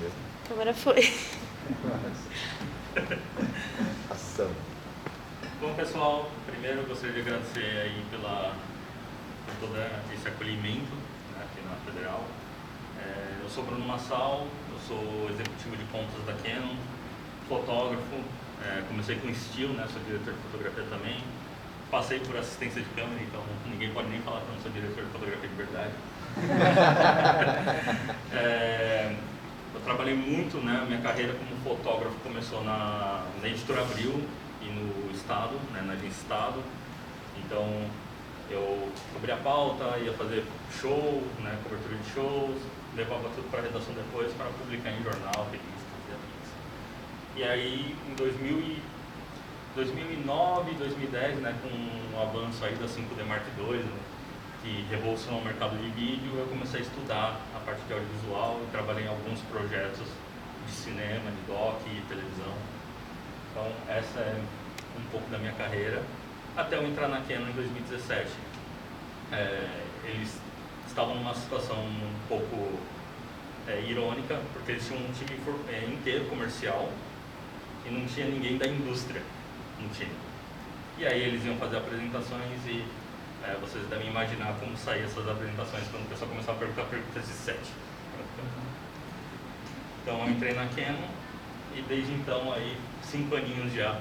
mesmo? Agora foi. Ação. Bom, pessoal, primeiro eu gostaria de agradecer aí por todo esse acolhimento, né, aqui na Federal. Eu sou Bruno Massal, eu sou executivo de contas da Canon, fotógrafo, comecei com estilo, né, sou diretor de fotografia também. Passei por assistência de câmera, então ninguém pode nem falar que eu não sou diretor de fotografia de verdade. Eu trabalhei muito, né, minha carreira como fotógrafo começou na Editora Abril e no Estado, né, na Agência Estado. Então eu cobria a pauta, ia fazer show, né, cobertura de shows, levava tudo para a redação depois para publicar em jornal, revistas e afins. E aí em 2009, 2010, né, com o avanço aí da 5D Mark II, né, que revolucionou o mercado de vídeo, eu comecei a estudar a parte de audiovisual e trabalhei em alguns projetos de cinema, de doc e televisão. Então essa é um pouco da minha carreira, até eu entrar na Canon em 2017. Eles estavam numa situação um pouco irônica, porque eles tinham um time inteiro comercial e não tinha ninguém da indústria no time. E aí eles iam fazer apresentações e vocês devem imaginar como saíam essas apresentações quando o pessoal começava a perguntar perguntas de 7. Então eu entrei na Canon e desde então aí 5 aninhos já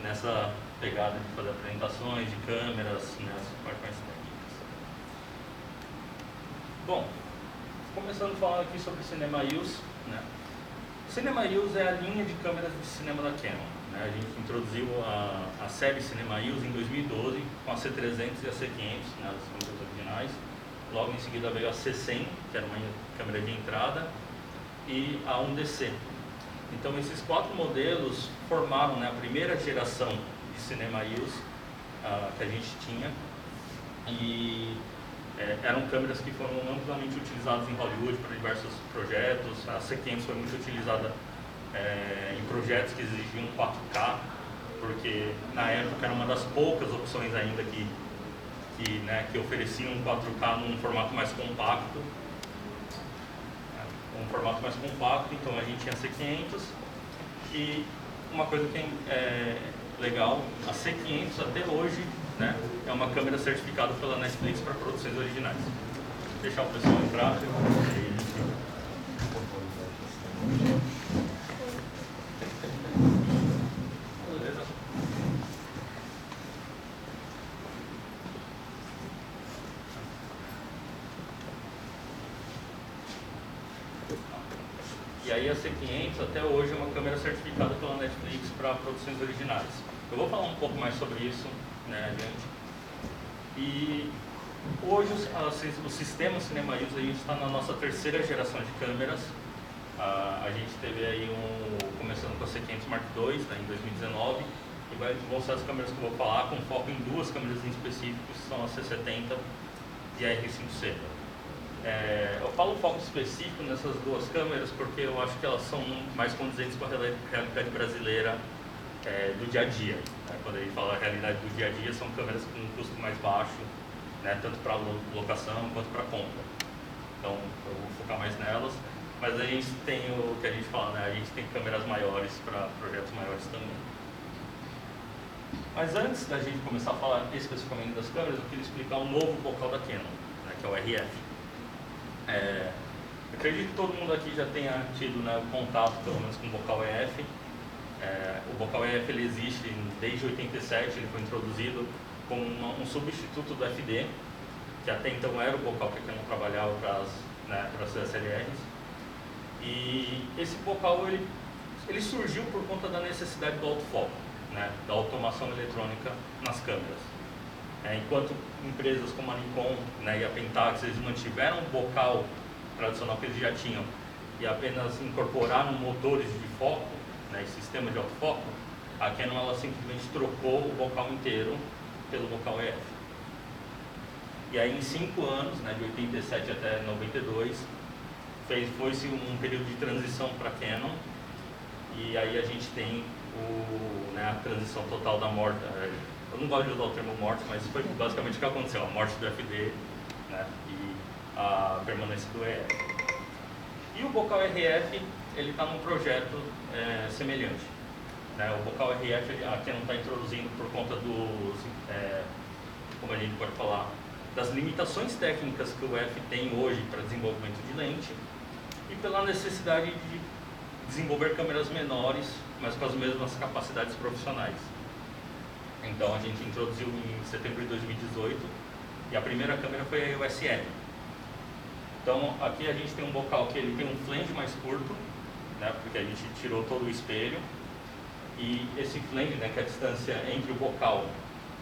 nessa pegada de fazer apresentações de câmeras, né, as partes mais técnicas. Bom, começando falando aqui sobre Cinema Use, né? Cinema Use é a linha de câmeras de cinema da Canon, né? A gente introduziu a série Cinema Use em 2012 com a C300 e a C500, né, as câmeras originais. Logo em seguida veio a C100, que era uma câmera de entrada, e a 1DC. Então esses 4 modelos formaram, né, a primeira geração de Cinema Use que a gente tinha, e eram câmeras que foram amplamente utilizadas em Hollywood para diversos projetos. A C500 foi muito utilizada em projetos que exigiam 4K, porque na época era uma das poucas opções ainda que ofereciam 4K num formato mais compacto. Então a gente tinha a C500, e uma coisa que é legal, a C500 até hoje, né, é uma câmera certificada pela Netflix para produções originais. Vou deixar o pessoal entrar. Beleza? E aí a C500 até hoje é uma câmera certificada pela Netflix para produções originais. Eu vou falar um pouco mais sobre isso, né, adiante. E hoje o sistema Cinema Use, a gente está na nossa 3ª geração de câmeras. A gente teve aí começando com a C500 Mark II, né, em 2019, e vão ser as câmeras que eu vou falar, com foco em 2 câmeras em específico, que são a C70 e a R5C. Eu falo foco específico nessas 2 câmeras porque eu acho que elas são mais condizentes com a realidade brasileira do dia a dia, né? Quando a gente fala a realidade do dia a dia, são câmeras com um custo mais baixo, né, tanto para locação quanto para compra. Então eu vou focar mais nelas, mas a gente tem o que a gente fala, né, a gente tem câmeras maiores para projetos maiores também. Mas antes da gente começar a falar especificamente das câmeras, eu queria explicar um novo bocal da Canon, né, que é o RF. Eu acredito que todo mundo aqui já tenha tido, né, contato pelo menos com o bocal EF. O bocal EF ele existe desde 87, ele foi introduzido como um substituto do FD, que até então era o bocal que a Canon trabalhava para as SLRs. E esse bocal ele surgiu por conta da necessidade do autofoco, né, da automação eletrônica nas câmeras. Enquanto empresas como a Nikon, né, e a Pentax, eles mantiveram o bocal tradicional que eles já tinham e apenas incorporaram motores de foco, né, e sistema de autofoco, a Canon ela simplesmente trocou o bocal inteiro pelo bocal EF. E aí em 5 anos, né, de 87 até 92, foi-se um período de transição para a Canon, e aí a gente tem a transição total da morte. Eu não gosto de usar o termo morte, mas foi basicamente o que aconteceu, a morte do FD, né, e a permanência do EF. E o Bocal RF, ele está num projeto semelhante. Né? O Bocal RF ele, aqui não está introduzindo por conta dos, como a gente pode falar, das limitações técnicas que o EF tem hoje para desenvolvimento de lente e pela necessidade de desenvolver câmeras menores, mas com as mesmas capacidades profissionais. Então a gente introduziu em setembro de 2018 e a primeira câmera foi a EOS R. Então aqui a gente tem um bocal que ele tem um flange mais curto, né, porque a gente tirou todo o espelho, e esse flange, né, que é a distância entre o bocal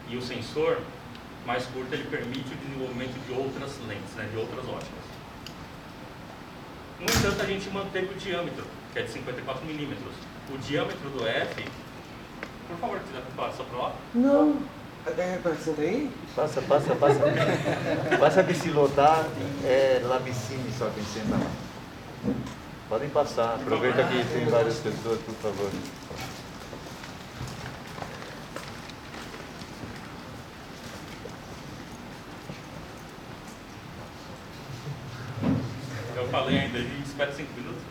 e o sensor mais curto, ele permite o desenvolvimento de outras lentes, né, de outras óticas. No entanto, a gente manteve o diâmetro, que é de 54 milímetros. O diâmetro do F, por favor, quiser passar para lá? Não. Senta aí? Passa. Passa que se lotar é Labicine só quem senta lá. Podem passar, aproveita que tem várias pessoas, por favor. Eu falei ainda, a gente espera 5 minutos.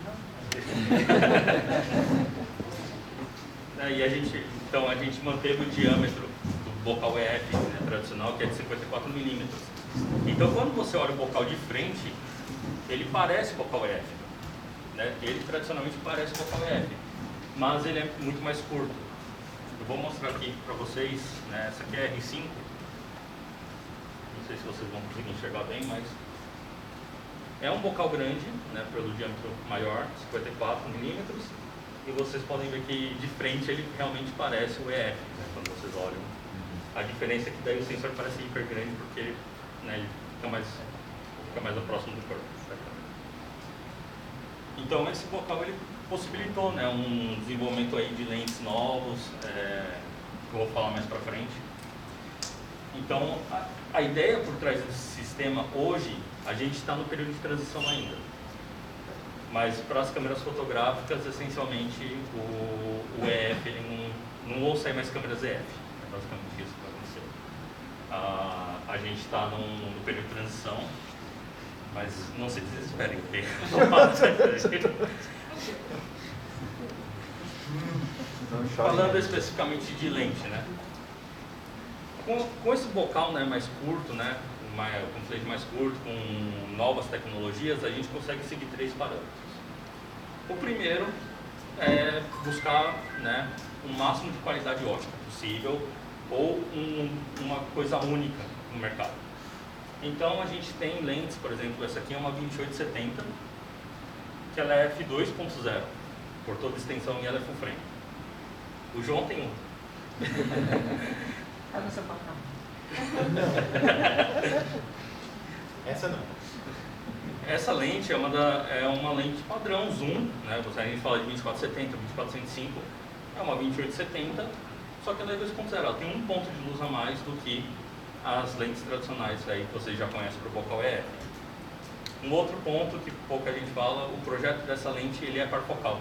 E então a gente manteve o diâmetro do bocal EF, né, tradicional, que é de 54 milímetros. Então quando você olha o bocal de frente, ele parece bocal EF. Né? Ele tradicionalmente parece bocal EF, mas ele é muito mais curto. Eu vou mostrar aqui para vocês, né, essa aqui é a R5. Não sei se vocês vão conseguir enxergar bem, mas é um bocal grande, né, pelo diâmetro maior, 54 milímetros, e vocês podem ver que de frente ele realmente parece o EF, né, quando vocês olham. A diferença é que daí o sensor parece hiper grande porque ele, né, ele fica mais próximo do corpo. Então esse bocal ele possibilitou, né, um desenvolvimento aí de lentes novos, que eu vou falar mais para frente. Então a ideia por trás desse sistema hoje, a gente está no período de transição ainda. Mas para as câmeras fotográficas, essencialmente o EF ele não vão sair mais câmeras EF. É basicamente isso que vai acontecer. A gente está no período de transição, mas não se desesperem, porque falando especificamente de lente, né? Com esse bocal, né, mais curto, né, com flange mais curto, com novas tecnologias, a gente consegue seguir 3 parâmetros. O primeiro é buscar, né, o máximo de qualidade ótica possível ou uma coisa única no mercado. Então a gente tem lentes, por exemplo, essa aqui é uma 2870, que ela é f2.0, por toda extensão, e ela é full frame. O João tem um. Essa não. Essa lente é uma lente padrão zoom, né? A gente fala de 2470, 2405, é uma 2870, só que ela é 2.0, ela tem um ponto de luz a mais do que as lentes tradicionais aí que vocês já conhecem para o bocal EF. Um outro ponto que pouca gente fala, o projeto dessa lente ele é parfocal.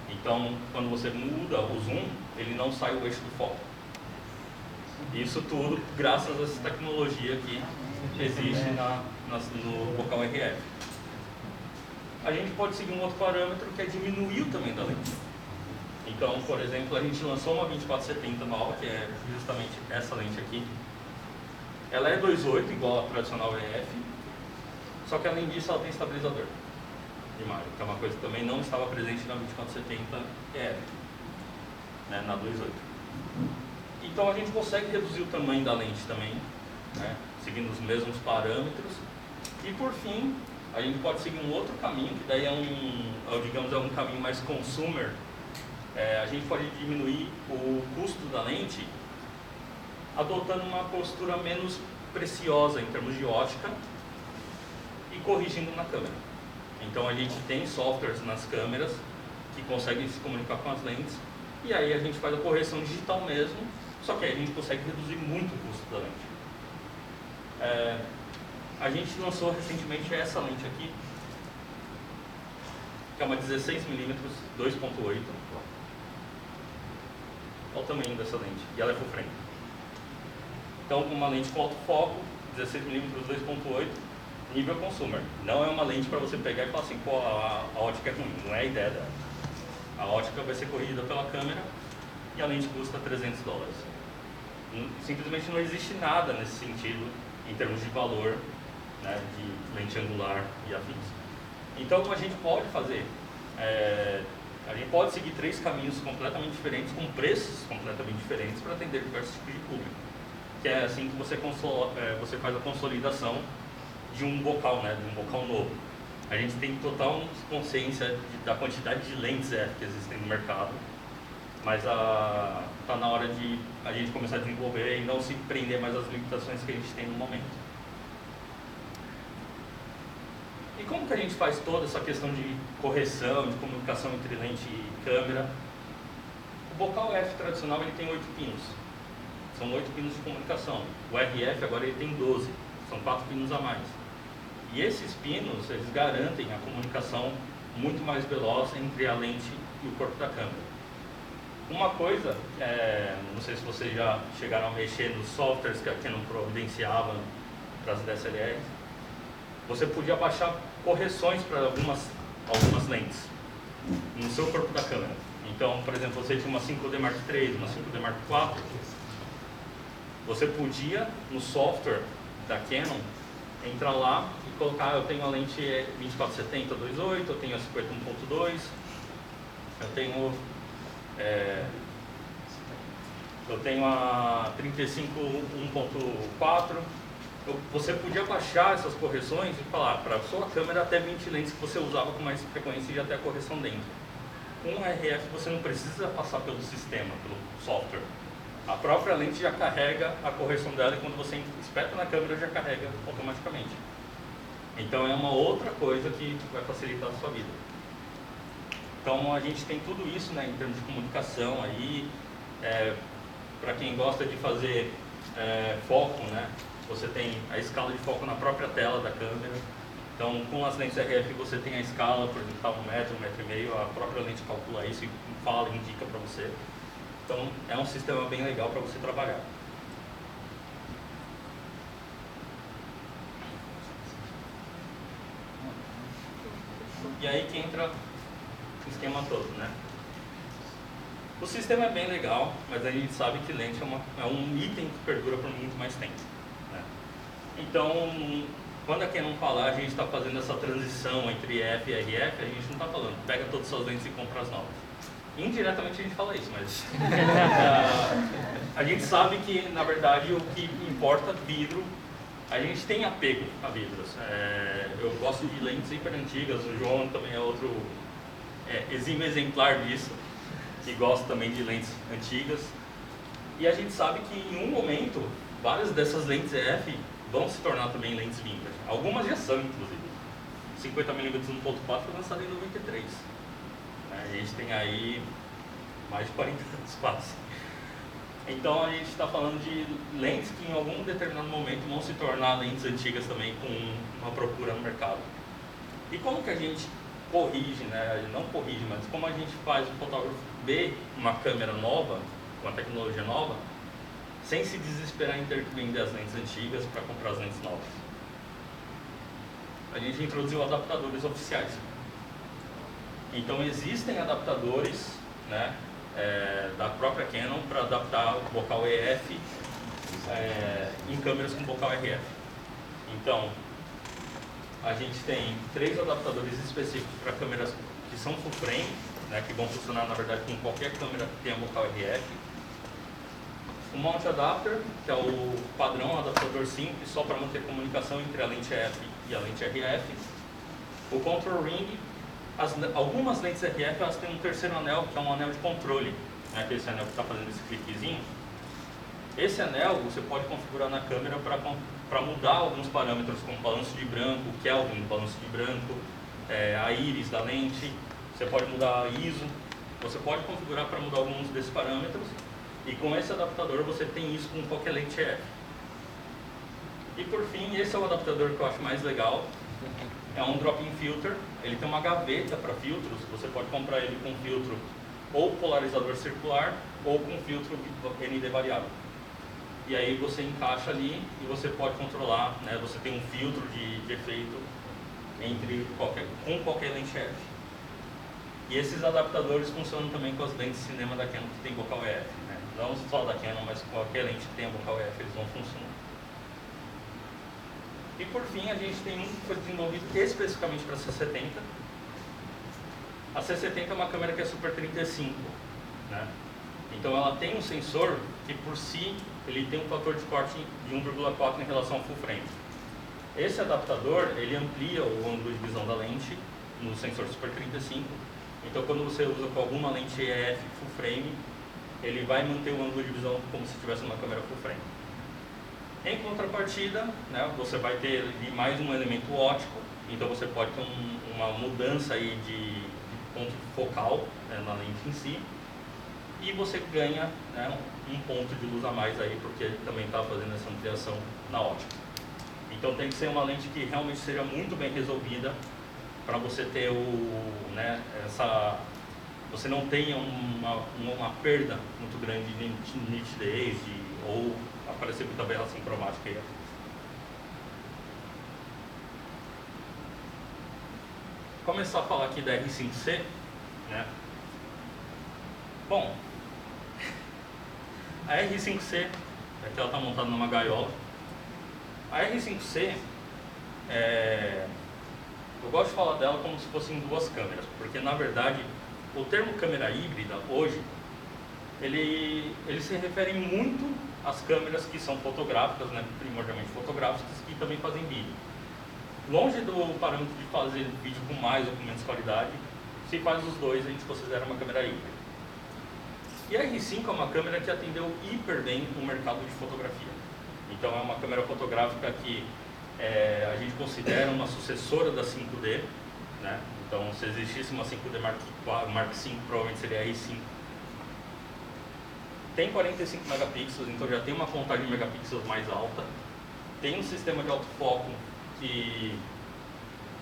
Então, quando você muda o zoom, ele não sai o eixo do foco. Isso tudo graças a essa tecnologia que existe no bocal RF. A gente pode seguir um outro parâmetro que é diminuir o tamanho da lente. Então, por exemplo, a gente lançou uma 2470 nova, que é justamente essa lente aqui. Ela é 2.8, igual a tradicional EF, só que além disso ela tem estabilizador de imagem, que é uma coisa que também não estava presente na 2470 EF, né, na 2.8. Então a gente consegue reduzir o tamanho da lente também, né, seguindo os mesmos parâmetros. E por fim, a gente pode seguir um outro caminho, que daí é um caminho mais consumer. A gente pode diminuir o custo da lente adotando uma postura menos preciosa em termos de ótica e corrigindo na câmera. Então a gente tem softwares nas câmeras que conseguem se comunicar com as lentes, e aí a gente faz a correção digital mesmo, só que aí a gente consegue reduzir muito o custo da lente. A gente lançou recentemente essa lente aqui, que é uma 16mm 2.8. Olha o tamanho dessa lente, e ela é full frame. Então, uma lente com alto foco, 16mm 2.8, nível consumer. Não é uma lente para você pegar e falar assim, pô, a ótica é ruim. Não é a ideia dela. A ótica vai ser corrigida pela câmera e a lente custa $300. Simplesmente não existe nada nesse sentido em termos de valor, né, de lente angular e afins. Então a gente pode fazer, a gente pode seguir 3 caminhos completamente diferentes, com preços completamente diferentes para atender diversos tipos de público. Que é assim que você faz a consolidação de um bocal, né, de um bocal novo. A gente tem total consciência da quantidade de lentes que existem no mercado, mas está na hora de a gente começar a desenvolver e não se prender mais às limitações que a gente tem no momento. E como que a gente faz toda essa questão de correção, de comunicação entre lente e câmera? O bocal F tradicional ele tem 8 pinos, são 8 pinos de comunicação. O RF agora ele tem 12, são 4 pinos a mais. E esses pinos, eles garantem a comunicação muito mais veloz entre a lente e o corpo da câmera. Uma coisa, não sei se vocês já chegaram a mexer nos softwares que a Canon providenciava para as DSLRs, você podia baixar correções para algumas lentes no seu corpo da câmera. Então, por exemplo, você tinha uma 5D Mark III, uma 5D Mark IV, você podia, no software da Canon, entrar lá e colocar, eu tenho a lente 2470 2.8, eu tenho a 51.2, eu tenho a 35 1.4. Você podia baixar essas correções e falar para a sua câmera até 20 lentes que você usava com mais frequência e já ter a correção dentro. Com o RF você não precisa passar pelo sistema, pelo software. A própria lente já carrega a correção dela e quando você espeta na câmera já carrega automaticamente. Então é uma outra coisa que vai facilitar a sua vida. Então a gente tem tudo isso, né, em termos de comunicação aí, para quem gosta de fazer foco, né, você tem a escala de foco na própria tela da câmera. Então com as lentes RF você tem a escala, por exemplo, 1 metro, 1,5 metro, a própria lente calcula isso e fala, indica para você. Então é um sistema bem legal para você trabalhar. E aí que entra o esquema todo, né? O sistema é bem legal, mas a gente sabe que lente é um item que perdura por muito mais tempo, né? Então, quando a Canon falar, a gente está fazendo essa transição entre F e RF, a gente não está falando, pega todas as suas lentes e compra as novas. Indiretamente a gente fala isso, mas a gente sabe que, na verdade, o que importa é vidro. A gente tem apego a vidros. Eu gosto de lentes hiper antigas, o João também é outro exímio exemplar disso, que gosta também de lentes antigas. E a gente sabe que em um momento, várias dessas lentes EF vão se tornar também lentes vintage. Algumas já são, inclusive. 50mm 1.4 foi lançado em 93. A gente tem aí mais de 40 anos quase. Então a gente está falando de lentes que em algum determinado momento vão se tornar lentes antigas também com uma procura no mercado. E como que a gente corrige, né? Não corrige, mas como a gente faz o fotógrafo ver uma câmera nova, com a tecnologia nova, sem se desesperar em ter que vender as lentes antigas para comprar as lentes novas? A gente introduziu adaptadores oficiais. Então existem adaptadores, né, da própria Canon para adaptar o bocal EF em câmeras com bocal RF. Então a gente tem 3 adaptadores específicos para câmeras que são full frame, né, que vão funcionar na verdade com qualquer câmera que tenha bocal RF. O mount adapter, que é o padrão adaptador simples só para manter comunicação entre a lente EF e a lente RF. O control ring. Algumas lentes RF elas têm um terceiro anel, que é um anel de controle, né, que é esse anel que está fazendo esse cliquezinho. Esse anel você pode configurar na câmera para mudar alguns parâmetros, como balanço de branco, Kelvin, balanço de branco, a íris da lente. Você pode mudar a ISO, você pode configurar para mudar alguns desses parâmetros. E com esse adaptador você tem isso com qualquer lente EF. E por fim, esse é o adaptador que eu acho mais legal. É um drop-in filter, ele tem uma gaveta para filtros, você pode comprar ele com filtro ou polarizador circular ou com filtro ND variável. e aí você encaixa ali e você pode controlar, né? Você tem um filtro de efeito com qualquer lente F. E esses adaptadores funcionam também com as lentes de cinema da Canon que tem bocal EF, né? Não só da Canon, mas qualquer lente que tenha bocal EF, eles vão funcionar. E por fim, a gente tem um que foi desenvolvido especificamente para a C70. A C70 é uma câmera que é Super 35, né? Então ela tem um sensor que por si ele tem um fator de corte de 1,4 em relação ao full frame. Esse adaptador ele amplia o ângulo de visão da lente no sensor Super 35. Então quando você usa com alguma lente EF full frame, ele vai manter o ângulo de visão como se tivesse uma câmera full frame. Em contrapartida, né, você vai ter mais um elemento óptico, então você pode ter uma mudança aí de ponto focal, né, na lente em si, e você ganha, né, um ponto de luz a mais aí, porque ele também está fazendo essa ampliação na óptica. Então tem que ser uma lente que realmente seja muito bem resolvida para você ter né, você não tenha uma perda muito grande de nitidez ou aparecer muita aberração cromática aí. Começar a falar aqui da R5C, né? Bom, a R5C, aqui ela está montada numa gaiola. A R5C, eu gosto de falar dela como se fossem duas câmeras, porque na verdade o termo câmera híbrida hoje, ele se refere muito às câmeras que são fotográficas, né, primordialmente fotográficas, e também fazem vídeo. Longe do parâmetro de fazer vídeo com mais ou com menos qualidade, se faz os dois, a gente considera uma câmera híbrida. E a R5 é uma câmera que atendeu hiper bem o mercado de fotografia. Então é uma câmera fotográfica que a gente considera uma sucessora da 5D, né? Então se existisse uma 5D Mark V, provavelmente seria a R5. Tem 45 megapixels, então já tem uma contagem de megapixels mais alta. Tem um sistema de autofoco que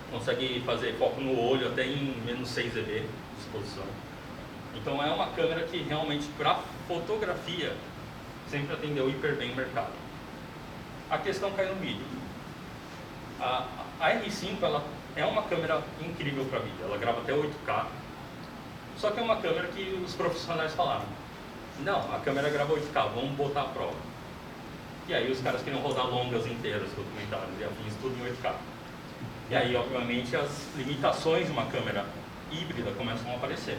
consegue fazer foco no olho até em menos 6 dB de exposição. Então é uma câmera que realmente para fotografia sempre atendeu hiper bem o mercado. A questão cai no vídeo. A R5 ela é uma câmera incrível para vídeo, ela grava até 8K, só que é uma câmera que os profissionais falaram, não, a câmera grava 8K, vamos botar a prova. E aí os caras queriam rodar longas inteiras, documentários e afins, tudo em 8K. E aí, obviamente, as limitações de uma câmera híbrida começam a aparecer.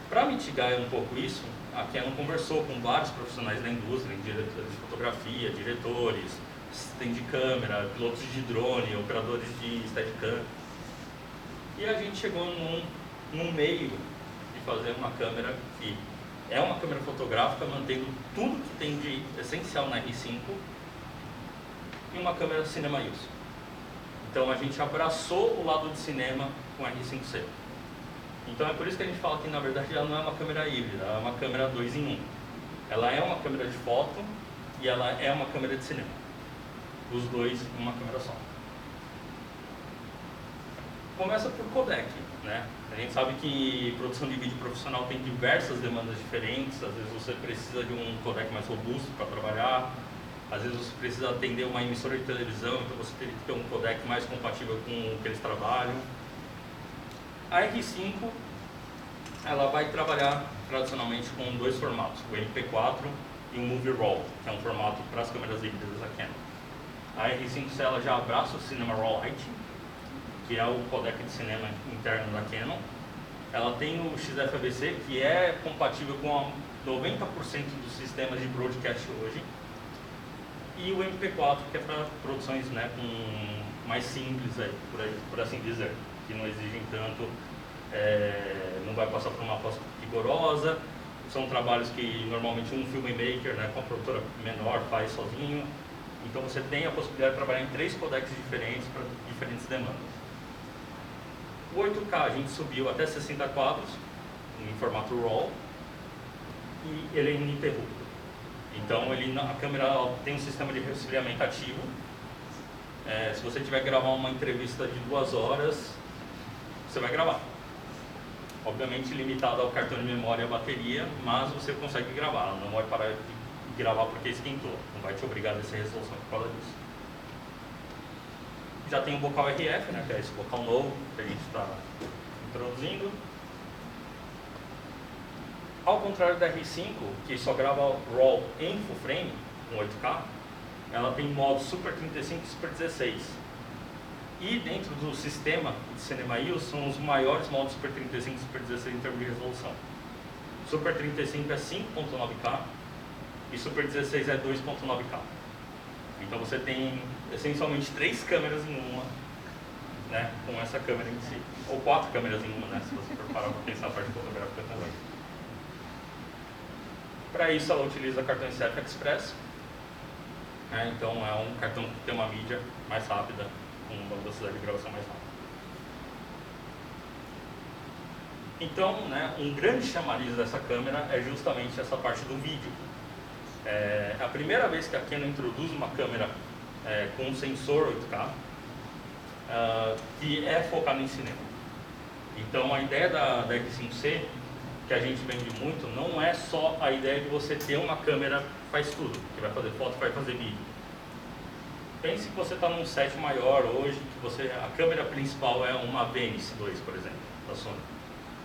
Para mitigar um pouco isso, a Canon conversou com vários profissionais da indústria, diretores de fotografia, diretores, assistentes de câmera, pilotos de drone, operadores de Steadicam. E a gente chegou num meio de fazer uma câmera que é uma câmera fotográfica, mantendo tudo que tem de essencial na R5 e uma câmera Cinema Use. Então a gente abraçou o lado de cinema com a R5C. Então é por isso que a gente fala que na verdade ela não é uma câmera híbrida, ela é uma câmera 2 em 1. Ela é uma câmera de foto e ela é uma câmera de cinema. Os dois em uma câmera só. Começa por codec, né? A gente sabe que produção de vídeo profissional tem diversas demandas diferentes. Às vezes você precisa de um codec mais robusto para trabalhar. Às vezes você precisa atender uma emissora de televisão, então você teria que ter um codec mais compatível com o que eles trabalham. A R5 ela vai trabalhar tradicionalmente com dois formatos, o MP4 e o Movie Raw, que é um formato para as câmeras híbridas da Canon. A R5C ela já abraça o Cinema Raw Lite, que é o codec de cinema interno da Canon. Ela tem o XFABC, que é compatível com 90% dos sistemas de broadcast hoje. E o MP4, que é para produções, né, mais simples, aí, por assim dizer, que não exigem tanto, não vai passar por uma pós rigorosa. São trabalhos que normalmente um filmmaker, né, com a produtora menor faz sozinho. Então você tem a possibilidade de trabalhar em 3 codecs diferentes para diferentes demandas. O 8K a gente subiu até 60 quadros em formato RAW e ele é ininterrupto. Então a câmera tem um sistema de resfriamento ativo. Se você tiver que gravar uma entrevista de 2 horas, você vai gravar. Obviamente limitado ao cartão de memória e à bateria, mas você consegue gravar, ela não vai parar gravar porque esquentou. Não vai te obrigar a descer a resolução por causa disso. Já tem o bocal RF, né, que é esse bocal novo que a gente está introduzindo. Ao contrário da R5, que só grava RAW em full frame, com 8K, ela tem modos Super 35 e Super 16. E dentro do sistema de Cinema EOS são os maiores modos Super 35 e Super 16 em termos de resolução. Super 35 é 5.9K e Super 16 é 2.9K. Então você tem essencialmente 3 câmeras em uma, né, com essa câmera em si. Ou 4 câmeras em uma, né, se você for parar para pensar a parte fotográfica também. Para isso ela utiliza cartão CF Express. Então é um cartão que tem uma mídia mais rápida, com uma velocidade de gravação mais rápida. Então, né, um grande chamariz dessa câmera é justamente essa parte do vídeo. É a primeira vez que a Canon introduz uma câmera com um sensor 8K que é focado em cinema. Então a ideia da R5C, que a gente vende muito, não é só a ideia de você ter uma câmera que faz tudo, que vai fazer foto, vai fazer vídeo. Pense que você está num set maior hoje, que a câmera principal é uma Venice 2, por exemplo, da Sony.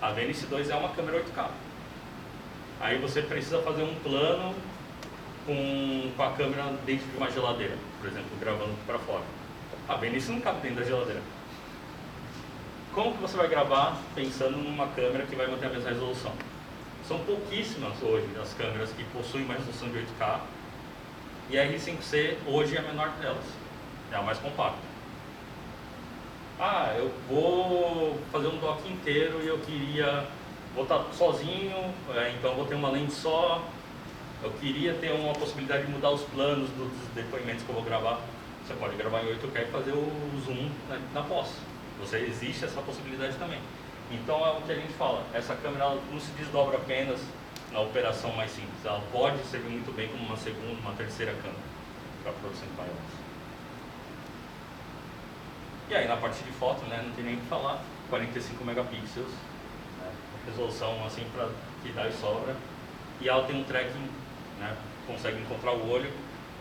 A Venice 2 é uma câmera 8K. Aí você precisa fazer um plano com a câmera dentro de uma geladeira, por exemplo, gravando para fora. A Venice não cabe dentro da geladeira. Como que você vai gravar pensando numa câmera que vai manter a mesma resolução? São pouquíssimas hoje as câmeras que possuem uma resolução de 8K, e a R5C hoje é a menor delas, é a mais compacta. Eu vou fazer um dock inteiro e vou estar sozinho, então vou ter uma lente só. Eu queria ter uma possibilidade de mudar os planos dos depoimentos que eu vou gravar. Você pode gravar em 8K e fazer o zoom na pós. Existe essa possibilidade também. Então é o que a gente fala, essa câmera ela não se desdobra apenas na operação mais simples. Ela pode servir muito bem como uma segunda, uma terceira câmera para produção de maiores. E aí na parte de foto, né, não tem nem o que falar, 45 megapixels, né, resolução assim para que dá e sobra. E ela tem um tracking, né, consegue encontrar o olho.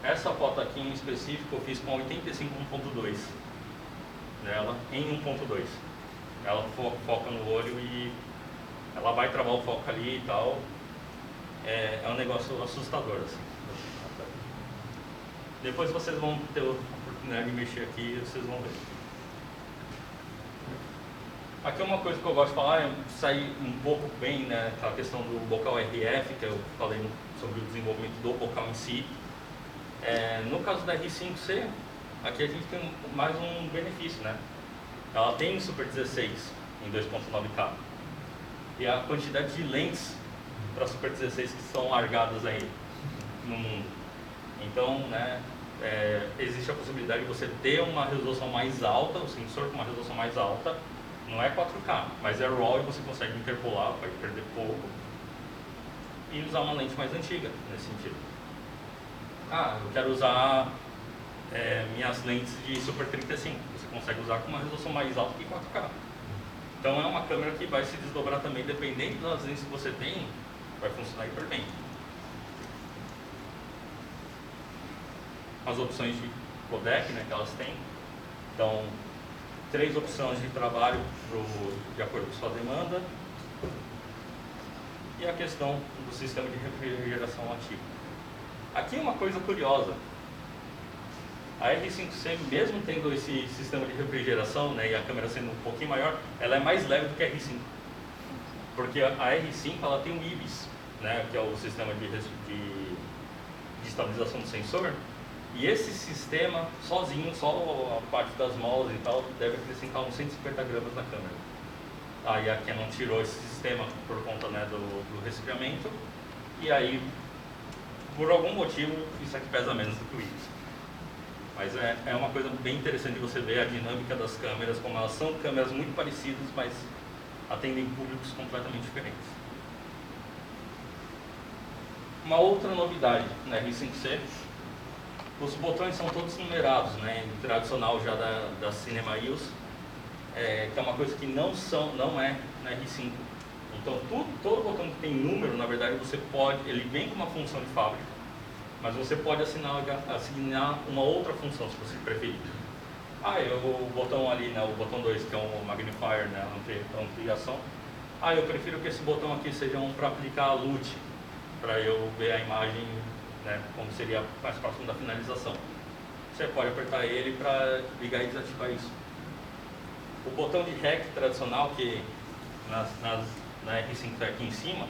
Essa foto aqui em específico eu fiz com 85 1.2 dela em 1.2. Ela foca no olho e ela vai travar o foco ali e tal. É um negócio assustador assim. Depois vocês vão ter a oportunidade de mexer aqui e vocês vão ver. Aqui uma coisa que eu gosto de falar é sair um pouco bem, né, a questão do bocal RF, que eu falei sobre o desenvolvimento do bocal em si. No caso da R5C, aqui a gente tem mais um benefício, né? Ela tem Super 16 em 2.9K. E a quantidade de lentes para Super 16 que são largadas aí no mundo. Então, né, existe a possibilidade de você ter uma resolução mais alta, o sensor com uma resolução mais alta. Não é 4K, mas é RAW e você consegue interpolar, pode perder pouco. E usar uma lente mais antiga, nesse sentido. Eu quero usar minhas lentes de Super 35. Você consegue usar com uma resolução mais alta que 4K. Então é uma câmera que vai se desdobrar também, dependendo das lentes que você tem, vai funcionar hiper bem. As opções de codec, né, que elas têm. Então, 3 opções de trabalho de acordo com sua demanda. E a questão do sistema de refrigeração ativo. Aqui uma coisa curiosa. A R5C, mesmo tendo esse sistema de refrigeração, né, e a câmera sendo um pouquinho maior, ela é mais leve do que a R5. Porque a R5 ela tem o IBIS, né, que é o sistema de estabilização do sensor. E esse sistema, sozinho, só a parte das molas e tal, deve acrescentar uns 150 gramas na câmera. Aí a Canon tirou esse sistema por conta, né, do resfriamento. E aí, por algum motivo, isso aqui pesa menos do que o IBIS. Mas é uma coisa bem interessante de você ver a dinâmica das câmeras, como elas são câmeras muito parecidas, mas atendem públicos completamente diferentes. Uma outra novidade na R5C, os botões são todos numerados, né, tradicional já da Cinema EOS, que é uma coisa que não é na R5. Então todo botão que tem número, na verdade ele vem com uma função de fábrica, mas você pode assinar uma outra função se você preferir. O botão ali, né, o botão 2, que é um magnifier, né, ampliação. Eu prefiro que esse botão aqui seja um para aplicar a LUT, para eu ver a imagem, né, como seria mais próximo da finalização. Você pode apertar ele para ligar e desativar isso. O botão de REC tradicional, que na R5 está aqui em cima,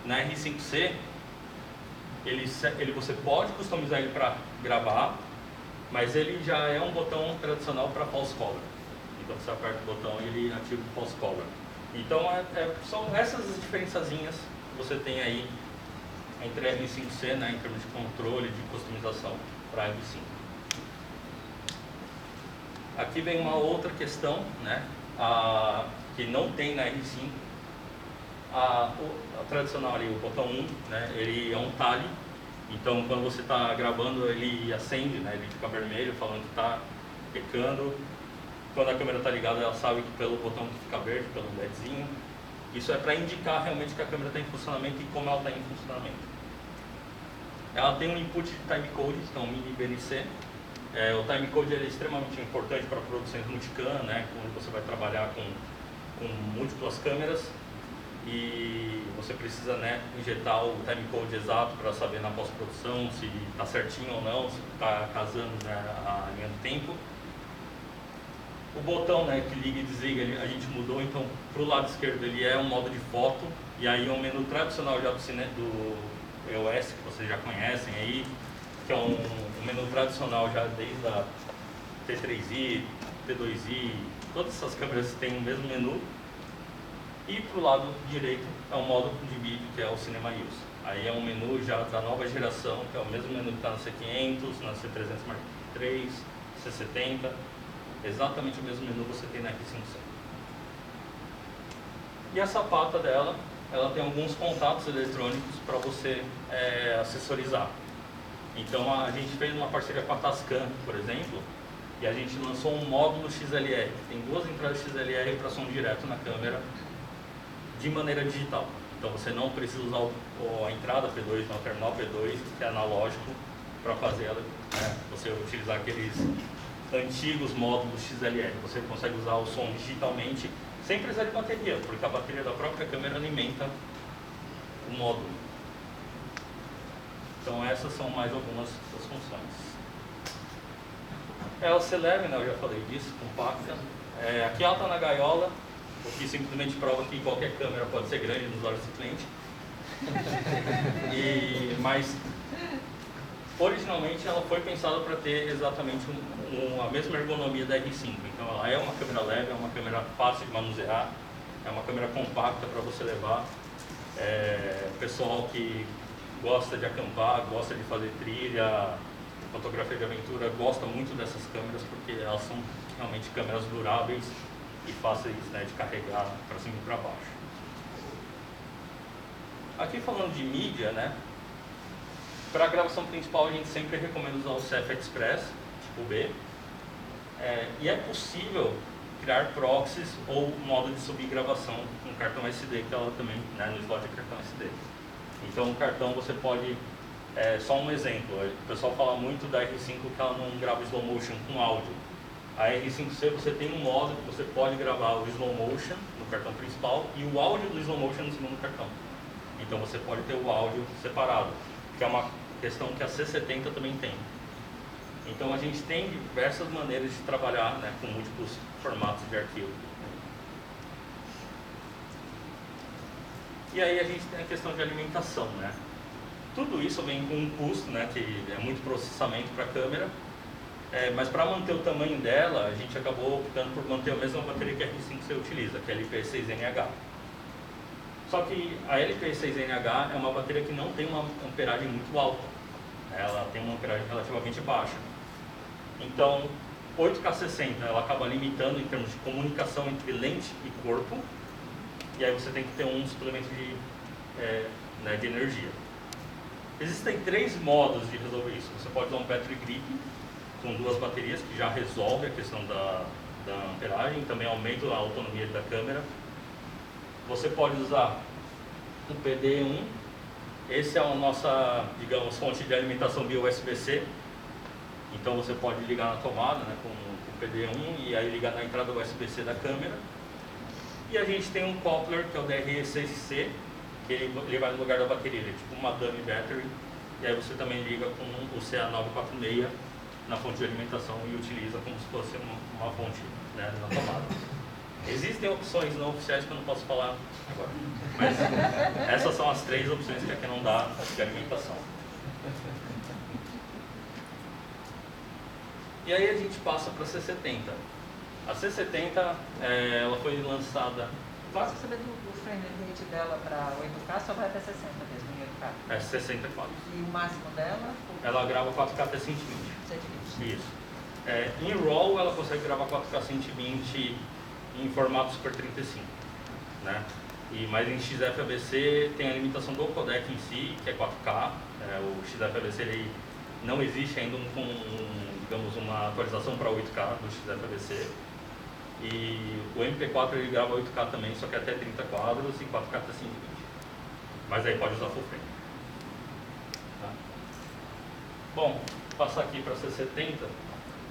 na R5C, você pode customizar ele para gravar, mas ele já é um botão tradicional para false color. Então você aperta o botão e ele ativa o false color. Então são essas as diferençazinhas que você tem aí entre a R5C, né, em termos de controle, de customização para a R5. Aqui vem uma outra questão, né, que não tem na R5. A tradicional ali, o botão 1, né, ele é um tale. Então quando você está gravando ele acende, né, ele fica vermelho falando que está pecando. Quando a câmera está ligada ela sabe que pelo botão que fica verde, pelo LEDzinho. Isso é para indicar realmente que a câmera está em funcionamento e como ela está em funcionamento. Ela tem um input de timecode, então mini BNC. O timecode é extremamente importante para produções multicam, né, onde você vai trabalhar com múltiplas câmeras. E você precisa, né, injetar o timecode exato para saber na pós-produção se está certinho ou não, se está casando, né, a linha do tempo. O botão, né, que liga e desliga, a gente mudou, então para o lado esquerdo ele é um modo de foto, e aí é um menu tradicional já do EOS, que vocês já conhecem aí, que é um menu tradicional já desde a T3i, T2i, todas essas câmeras têm o mesmo menu. E para o lado direito é o modo de vídeo, que é o Cinema Use. Aí é um menu já da nova geração, que é o mesmo menu que está na C500, na C300 Mark III, C70. Exatamente o mesmo menu que você tem na R5C. E a sapata dela, ela tem alguns contatos eletrônicos para você acessorizar. Então a gente fez uma parceria com a Tascam, por exemplo, e a gente lançou um módulo XLR, que tem duas entradas XLR para som direto na câmera, de maneira digital. Então você não precisa usar a entrada P2, não, o terminal P2, que é analógico, para fazer ela, né, você utilizar aqueles antigos módulos XLR. Você consegue usar o som digitalmente sem precisar de bateria, porque a bateria da própria câmera alimenta o módulo. Então essas são mais algumas das funções. Ela acelera, né, eu já falei disso, compacta. Aqui ela está na gaiola, o que simplesmente prova que qualquer câmera pode ser grande nos olhos do cliente. Mas originalmente ela foi pensada para ter exatamente a mesma ergonomia da R5. Então ela é uma câmera leve, é uma câmera fácil de manusear, é uma câmera compacta para você levar. Pessoal que gosta de acampar, gosta de fazer trilha, fotografia de aventura, gosta muito dessas câmeras porque elas são realmente câmeras duráveis e fáceis, né, de carregar para cima e para baixo. Aqui falando de mídia, né, para a gravação principal a gente sempre recomenda usar o CF Express, tipo B, e é possível criar proxies ou modo de subir gravação no cartão SD, que ela também, né, no slot de cartão SD. Então o cartão você pode, só um exemplo, o pessoal fala muito da R5 que ela não grava slow motion com áudio. A R5C você tem um modo que você pode gravar o slow motion no cartão principal e o áudio do slow motion no segundo cartão. Então você pode ter o áudio separado, que é uma questão que a C70 também tem. Então a gente tem diversas maneiras de trabalhar, né, com múltiplos formatos de arquivo. E aí a gente tem a questão de alimentação, né? Tudo isso vem com um custo, né, que é muito processamento para a câmera. Mas para manter o tamanho dela, a gente acabou optando por manter a mesma bateria que a R5C utiliza, que é a LP6NH. Só que a LP6NH é uma bateria que não tem uma amperagem muito alta. Ela tem uma amperagem relativamente baixa. Então, 8K60 ela acaba limitando em termos de comunicação entre lente e corpo. E aí você tem que ter um suplemento de energia. Existem 3 modos de resolver isso. Você pode usar um battery grip com 2 baterias, que já resolve a questão da amperagem, também aumenta a autonomia da câmera. Você pode usar um PD1 Esse é a nossa, digamos, fonte de alimentação via USB-C. Então você pode ligar na tomada, né, com o PD1 e aí ligar na entrada USB-C da câmera. E a gente tem um coupler, que é o DRE6C, que ele vai no lugar da bateria, ele é tipo uma dummy battery. E aí você também liga com o CA946 na fonte de alimentação e utiliza como se fosse uma fonte, né, na tomada. Existem opções não oficiais que eu não posso falar agora, mas essas são as 3 opções que aqui não dá de alimentação. E aí a gente passa para a C70. A C70, ela foi lançada... Posso saber do frame rate dela para 8K, só vai até 60 mesmo em 8K? É 60 quadros. E o máximo dela? Ela grava 4K até 120. 120. Isso. Em RAW ela consegue gravar 4K 120 em formato Super 35, né? Mas em XFABC tem a limitação do codec em si, que é 4K. O XFABC ele não existe ainda digamos, uma atualização para 8K do XFABC. E o MP4 ele grava 8K também, só que até 30 quadros e 4K até 120. Mas aí pode usar full frame. Tá? Bom, vou passar aqui para a C70.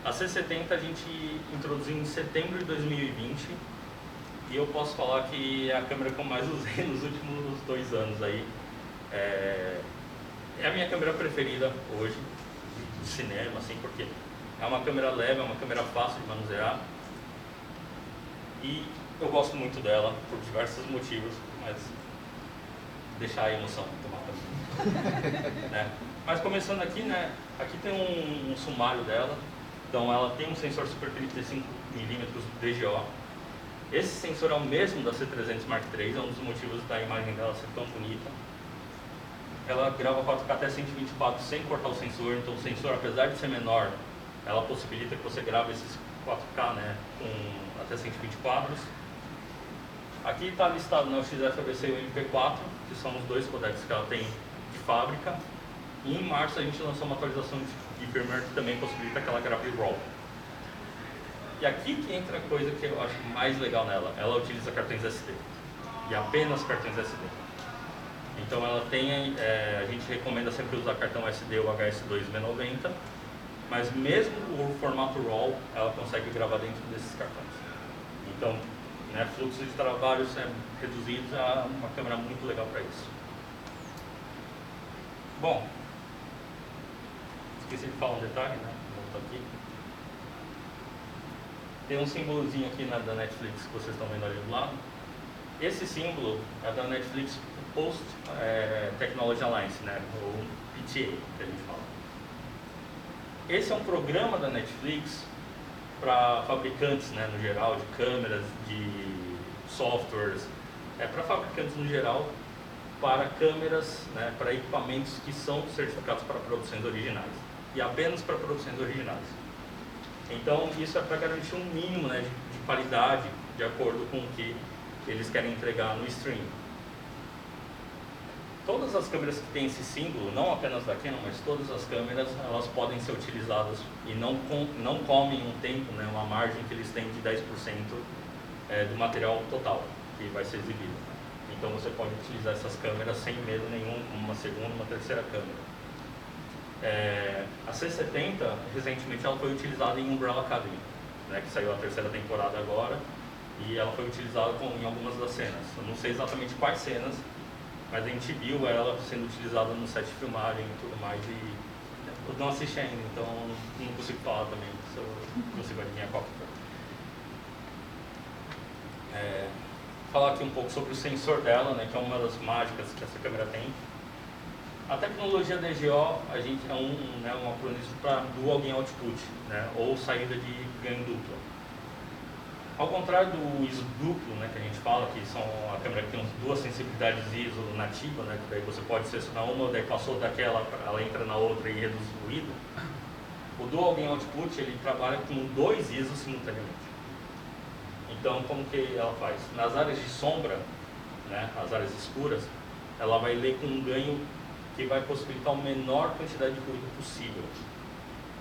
A C70 a gente introduziu em setembro de 2020 e eu posso falar que é a câmera que eu mais usei nos últimos 2 anos aí. É a minha câmera preferida hoje, de cinema, assim, porque é uma câmera leve, é uma câmera fácil de manusear. E eu gosto muito dela por diversos motivos, mas deixar a emoção tomar conta. Né? Mas começando aqui, né? Aqui tem um sumário dela. Então ela tem um sensor Super 35mm DGO. Esse sensor é o mesmo da C300 Mark III, é um dos motivos da imagem dela ser tão bonita. Ela grava 4K até 124 sem cortar o sensor, então o sensor, apesar de ser menor, ela possibilita que você grave esses 4K, né, com até 120 quadros. Aqui está listado, né, o XFABC e o MP4, que são os 2 codecs que ela tem de fábrica. E em março a gente lançou uma atualização de firmware que também possibilita que ela grave RAW. E aqui que entra a coisa que eu acho mais legal nela, ela utiliza cartões SD, e apenas cartões SD. Então ela tem, a gente recomenda sempre usar cartão SD ou HS2B90, mas mesmo o formato RAW, ela consegue gravar dentro desses cartões. Então, né, fluxo de trabalho reduzido, é uma câmera muito legal para isso. Bom, esqueci de falar um detalhe, né? Vou voltar aqui. Tem um símbolozinho aqui da Netflix que vocês estão vendo ali do lado. Esse símbolo é da Netflix Post Technology Alliance, né? Ou PTA, que a gente fala. Esse é um programa da Netflix para fabricantes, né, no geral, de câmeras, de softwares, para fabricantes no geral, para câmeras, né, para equipamentos que são certificados para produções originais e apenas para produções originais. Então isso é para garantir um mínimo, né, de qualidade de acordo com o que eles querem entregar no stream. Todas as câmeras que têm esse símbolo, não apenas da Canon, mas todas as câmeras, elas podem ser utilizadas e não comem um tempo, né, uma margem que eles têm de 10% do material total que vai ser exibido. Então você pode utilizar essas câmeras sem medo nenhum, uma segunda, uma terceira câmera. A C70, recentemente, ela foi utilizada em Umbrella Academy, né, que saiu a 3ª temporada agora, e ela foi utilizada em algumas das cenas. Eu não sei exatamente quais cenas, mas a gente viu ela sendo utilizada no set de filmagem e tudo mais, e eu não assisti ainda, então não consigo falar também se eu consigo adivinhar qual que foi. Falar aqui um pouco sobre o sensor dela, né, que é uma das mágicas que essa câmera tem. A tecnologia DGO, a gente é um acrônimo para Dual Gain Output, né, ou saída de ganho duplo. Ao contrário do ISO duplo, né, que a gente fala, que são a câmera que tem 2 sensibilidades ISO nativa, né, que daí você pode selecionar uma, daí passou daquela, ela entra na outra e reduz o ruído. O Dual Gain Output, ele trabalha com 2 ISOs simultaneamente. Então, como que ela faz? Nas áreas de sombra, né, as áreas escuras, ela vai ler com um ganho que vai possibilitar a menor quantidade de ruído possível.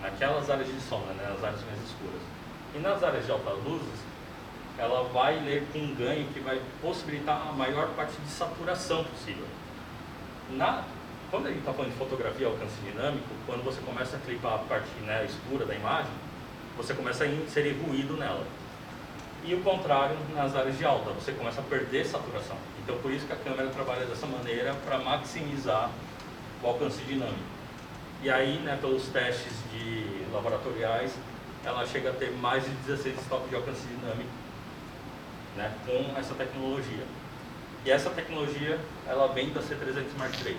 Naquelas áreas de sombra, né, as áreas mais escuras. E nas áreas de altas luzes, ela vai ler com um ganho que vai possibilitar a maior parte de saturação possível. quando a gente está falando de fotografia alcance dinâmico, quando você começa a clipar a parte, né, escura da imagem, você começa a inserir ruído nela. E o contrário nas áreas de alta, você começa a perder saturação. Então por isso que a câmera trabalha dessa maneira para maximizar o alcance dinâmico. E aí, né, pelos testes de laboratoriais, ela chega a ter mais de 16 stops de alcance dinâmico, né, com essa tecnologia. E essa tecnologia, ela vem da C300 Mark III.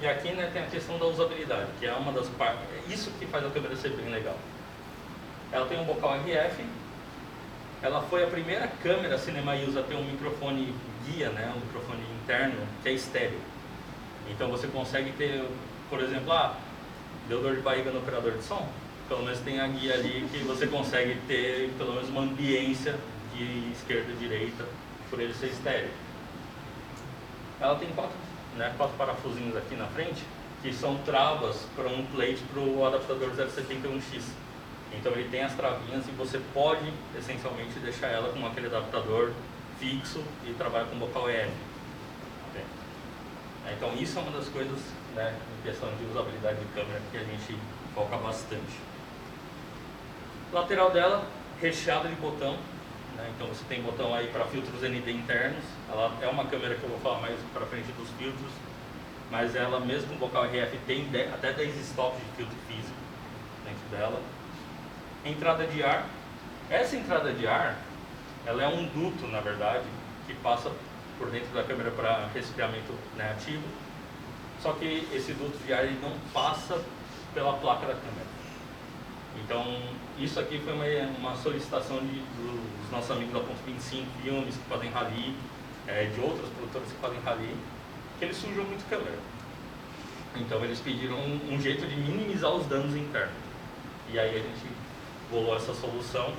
E aqui, né, tem a questão da usabilidade, que é uma das partes, isso que faz a câmera ser bem legal. Ela tem um bocal RF, ela foi a primeira câmera Cinema Use a ter um microfone guia, né, um microfone interno, que é estéreo. Então você consegue ter, por exemplo, deu dor de barriga no operador de som, pelo menos tem a guia ali que você consegue ter pelo menos uma ambiência de esquerda e direita, por ele ser estéreo. Ela tem quatro parafusinhos aqui na frente, que são travas para um plate para o adaptador 071X. Então ele tem as travinhas e você pode essencialmente deixar ela com aquele adaptador fixo e trabalhar com bocal EF. Okay. Então isso é uma das coisas, né, em questão de usabilidade de câmera que a gente foca bastante. Lateral dela, recheada de botão, né? Então você tem botão aí para filtros ND internos. Ela é uma câmera que eu vou falar mais para frente dos filtros, mas ela mesmo com bocal RF tem até 10 stops de filtro físico dentro dela. Entrada de ar. Essa entrada de ar, ela é um duto, na verdade, que passa por dentro da câmera para resfriamento, né, ativo. Só que esse duto de ar ele não passa pela placa da câmera. Então, isso aqui foi uma solicitação dos nossos amigos da Ponto 25 Filmes, que fazem rally, de outros produtores que fazem rally, que eles sujam muito câmera. Então, eles pediram um jeito de minimizar os danos internos. E aí a gente bolou essa solução.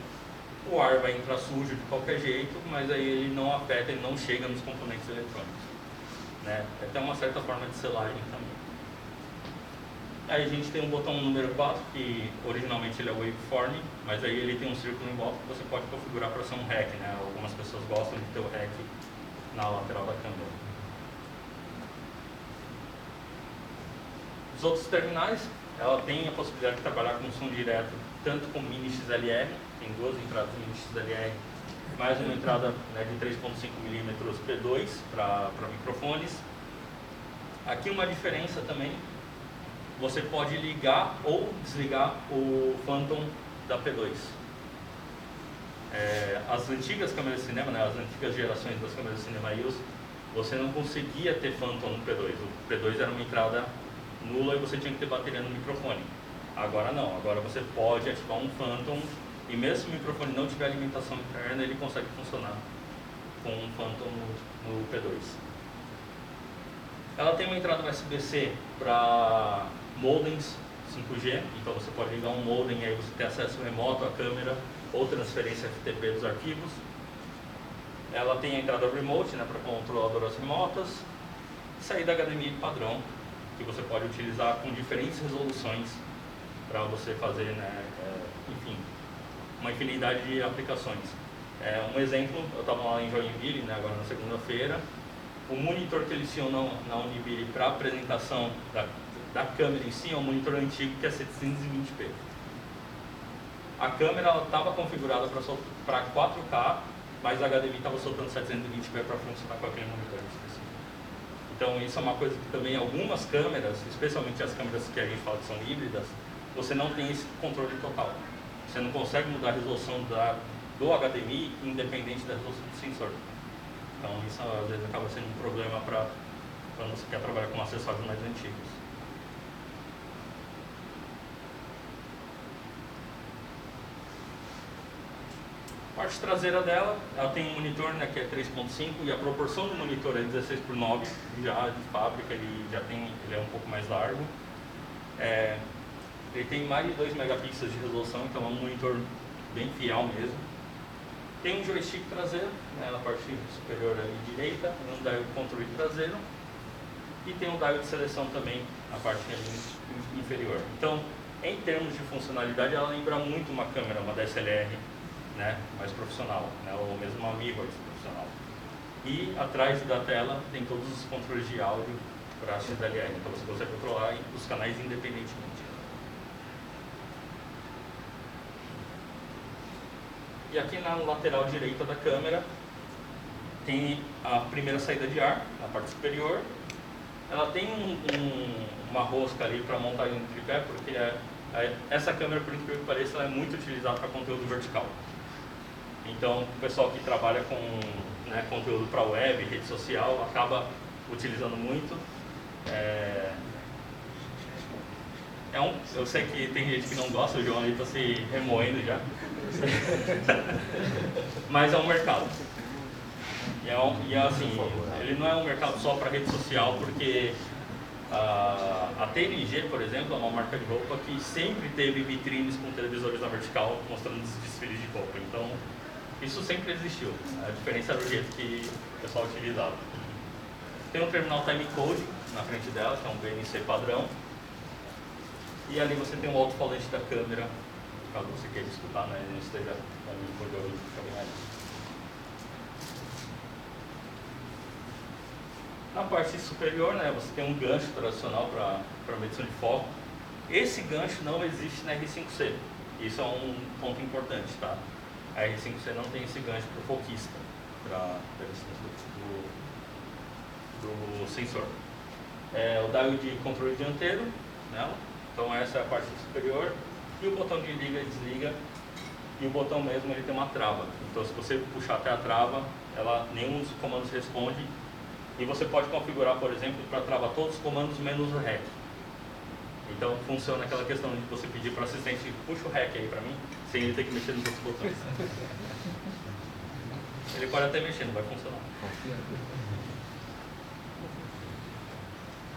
O ar vai entrar sujo de qualquer jeito, mas aí ele não afeta, ele não chega nos componentes eletrônicos, né? É até uma certa forma de selagem também. Aí a gente tem um botão número 4, que originalmente ele é waveform, mas aí ele tem um círculo em volta que você pode configurar para ser um REC, né? Algumas pessoas gostam de ter o REC na lateral da câmera. Os outros terminais, ela tem a possibilidade de trabalhar com som direto, tanto com mini XLR, tem duas entradas mini XLR, mais uma entrada, né, de 3.5mm P2 para microfones. Aqui uma diferença também, você pode ligar ou desligar o Phantom da P2. As antigas câmeras de cinema, né, as antigas gerações das câmeras de cinema EOS, você não conseguia ter Phantom no P2. O P2 era uma entrada nula e você tinha que ter bateria no microfone. Agora não, agora você pode ativar um Phantom e mesmo se o microfone não tiver alimentação interna, ele consegue funcionar com um Phantom no P2. Ela tem uma entrada USB-C para modems 5G, então você pode ligar um modem e aí você tem acesso remoto à câmera ou transferência FTP dos arquivos. Ela tem a entrada remote, né, para controladoras remotas, e saída HDMI padrão, que você pode utilizar com diferentes resoluções para você fazer, né, enfim, uma infinidade de aplicações. Um exemplo, eu estava lá em Joinville, né, agora na segunda-feira, o monitor que eles tinham na Unibiri para apresentação da câmera em si é um monitor antigo que é 720p. A câmera estava configurada para 4K, mas a HDMI estava soltando 720p para funcionar com aquele monitor específico. Então isso é uma coisa que também algumas câmeras, especialmente as câmeras que a gente fala que são híbridas, você não tem esse controle total. Você não consegue mudar a resolução do HDMI independente da resolução do sensor. Então isso às vezes acaba sendo um problema para quando você quer trabalhar com acessórios mais antigos. A parte traseira dela, ela tem um monitor, né, que é 3.5 e a proporção do monitor é 16:9, já de fábrica ele é um pouco mais largo. Ele tem mais de 2 megapixels de resolução, então é um monitor bem fiel mesmo. Tem um joystick traseiro, né, na parte superior ali direita, um dial de controle traseiro e tem um dial de seleção também na parte inferior. Então, em termos de funcionalidade, ela lembra muito uma câmera, uma DSLR né, mais profissional, né, ou mesmo uma mirrorless profissional. E atrás da tela tem todos os controles de áudio para XLR, então você consegue controlar os canais independentemente. E aqui na lateral direita da câmera tem a primeira saída de ar, na parte superior. Ela tem uma rosca ali para montagem de tripé, porque essa câmera, por incrível que pareça, ela é muito utilizada para conteúdo vertical. Então, o pessoal que trabalha com, né, conteúdo para web, rede social, acaba utilizando muito. Eu sei que tem gente que não gosta, o João ali está se remoendo já. Mas é um mercado. E assim, ele não é um mercado só para rede social, porque a TNG, por exemplo, é uma marca de roupa que sempre teve vitrines com televisores na vertical mostrando os desfiles de roupa. Então, isso sempre existiu. A diferença era o jeito que o pessoal utilizava. Tem um terminal timecode na frente dela, que é um BNC padrão. E ali você tem um alto-falante da câmera, caso você queira escutar, né? Não esteja com o fone de ouvido, fica bem ali. Na parte superior, né, você tem um gancho tradicional para medição de foco. Esse gancho não existe na R5C. Isso é um ponto importante, tá? A R5C não tem esse gancho para o foquista, para do sensor. O dial de controle dianteiro, né? Então essa é a parte superior. E o botão de liga e desliga. E o botão mesmo, ele tem uma trava. Então se você puxar até a trava, nenhum dos comandos responde. E você pode configurar, por exemplo, para travar todos os comandos menos o REC. Então funciona aquela questão de você pedir para o assistente, puxa o REC aí para mim, sem ele ter que mexer nos outros botões. Ele pode até mexer, não vai funcionar.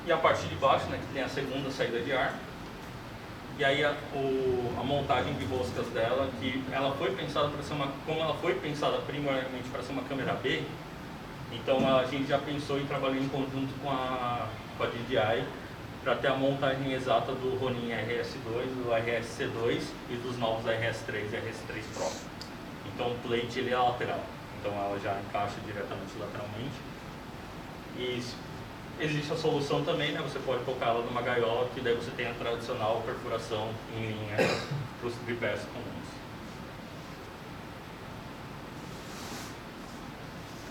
E a parte de baixo, né, que tem a segunda saída de ar. E aí a montagem de roscas dela, que ela foi pensada para ser como ela foi pensada primariamente para ser uma câmera B, então a gente já pensou em trabalhar em conjunto com a DJI para ter a montagem exata do Ronin RS2, do RSC2 e dos novos RS3 e RS3 Pro. Então o plate ele é lateral, então ela já encaixa diretamente lateralmente. E existe a solução também, né? Você pode colocar ela numa gaiola, que daí você tem a tradicional perfuração em linha para os tripés comuns.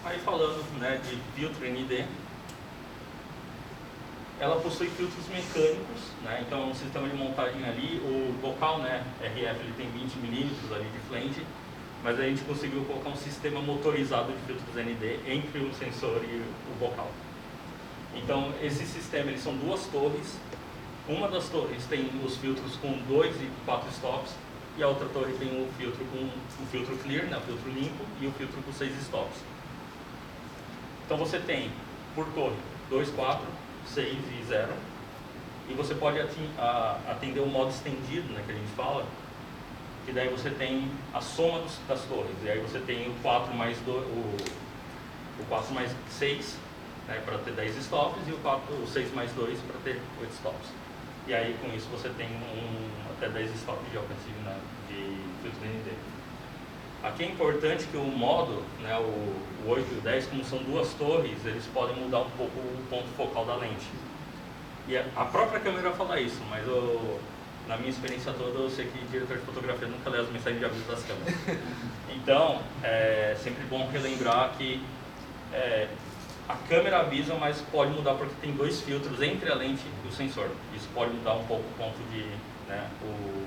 Aí falando, né, de filtro ND, ela possui filtros mecânicos, né? Então um sistema de montagem ali, o bocal, né, RF ele tem 20 milímetros ali de flange, mas a gente conseguiu colocar um sistema motorizado de filtros ND entre o sensor e o bocal. Então esse sistema, eles são duas torres. Uma das torres tem os filtros com 2 e 4 stops, e a outra torre tem o filtro com o filtro clear, né, o filtro limpo, e o filtro com 6 stops. Então você tem por torre 2, 4, 6 e 0, e você pode atender o modo estendido, né, que a gente fala, que daí você tem a soma das torres, e aí você tem o 4 mais 6, né, para ter 10 stops, e o 6 mais 2 para ter 8 stops. E aí com isso você tem até 10 stops de alcance, né, de filtro ND. Aqui é importante que o modo, né, o 8 e o 10, como são duas torres, eles podem mudar um pouco o ponto focal da lente. E a própria câmera fala isso, mas na minha experiência toda eu sei que diretor de fotografia nunca lê as mensagens de aviso das câmeras. Então, é sempre bom relembrar que a câmera avisa, mas pode mudar porque tem 2 filtros entre a lente e o sensor. Isso pode mudar um pouco o ponto de, né, o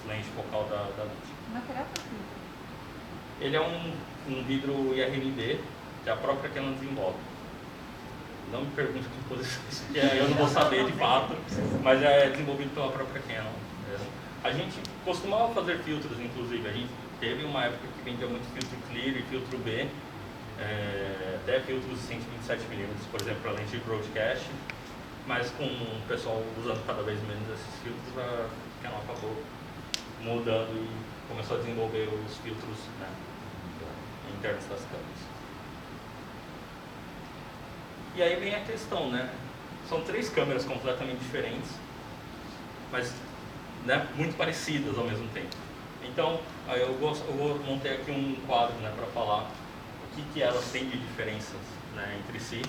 flange focal da lente. O material é filtro. Ele é um vidro IRND que a própria Canon desenvolve. Não me pergunte que posição isso é, eu não vou saber de fato, mas é desenvolvido pela própria Canon. A gente costumava fazer filtros, inclusive. A gente teve uma época que vendia muito filtro clear e filtro B, até filtros de 127mm, por exemplo, para lente de broadcast, mas com o pessoal usando cada vez menos esses filtros, a Canon acabou mudando e começou a desenvolver os filtros, né, internos das câmeras. E aí vem a questão, né? São 3 câmeras completamente diferentes, mas, né, muito parecidas ao mesmo tempo. Então, Aí eu montei aqui um quadro, né, para falar o que elas têm de diferenças, né, entre si.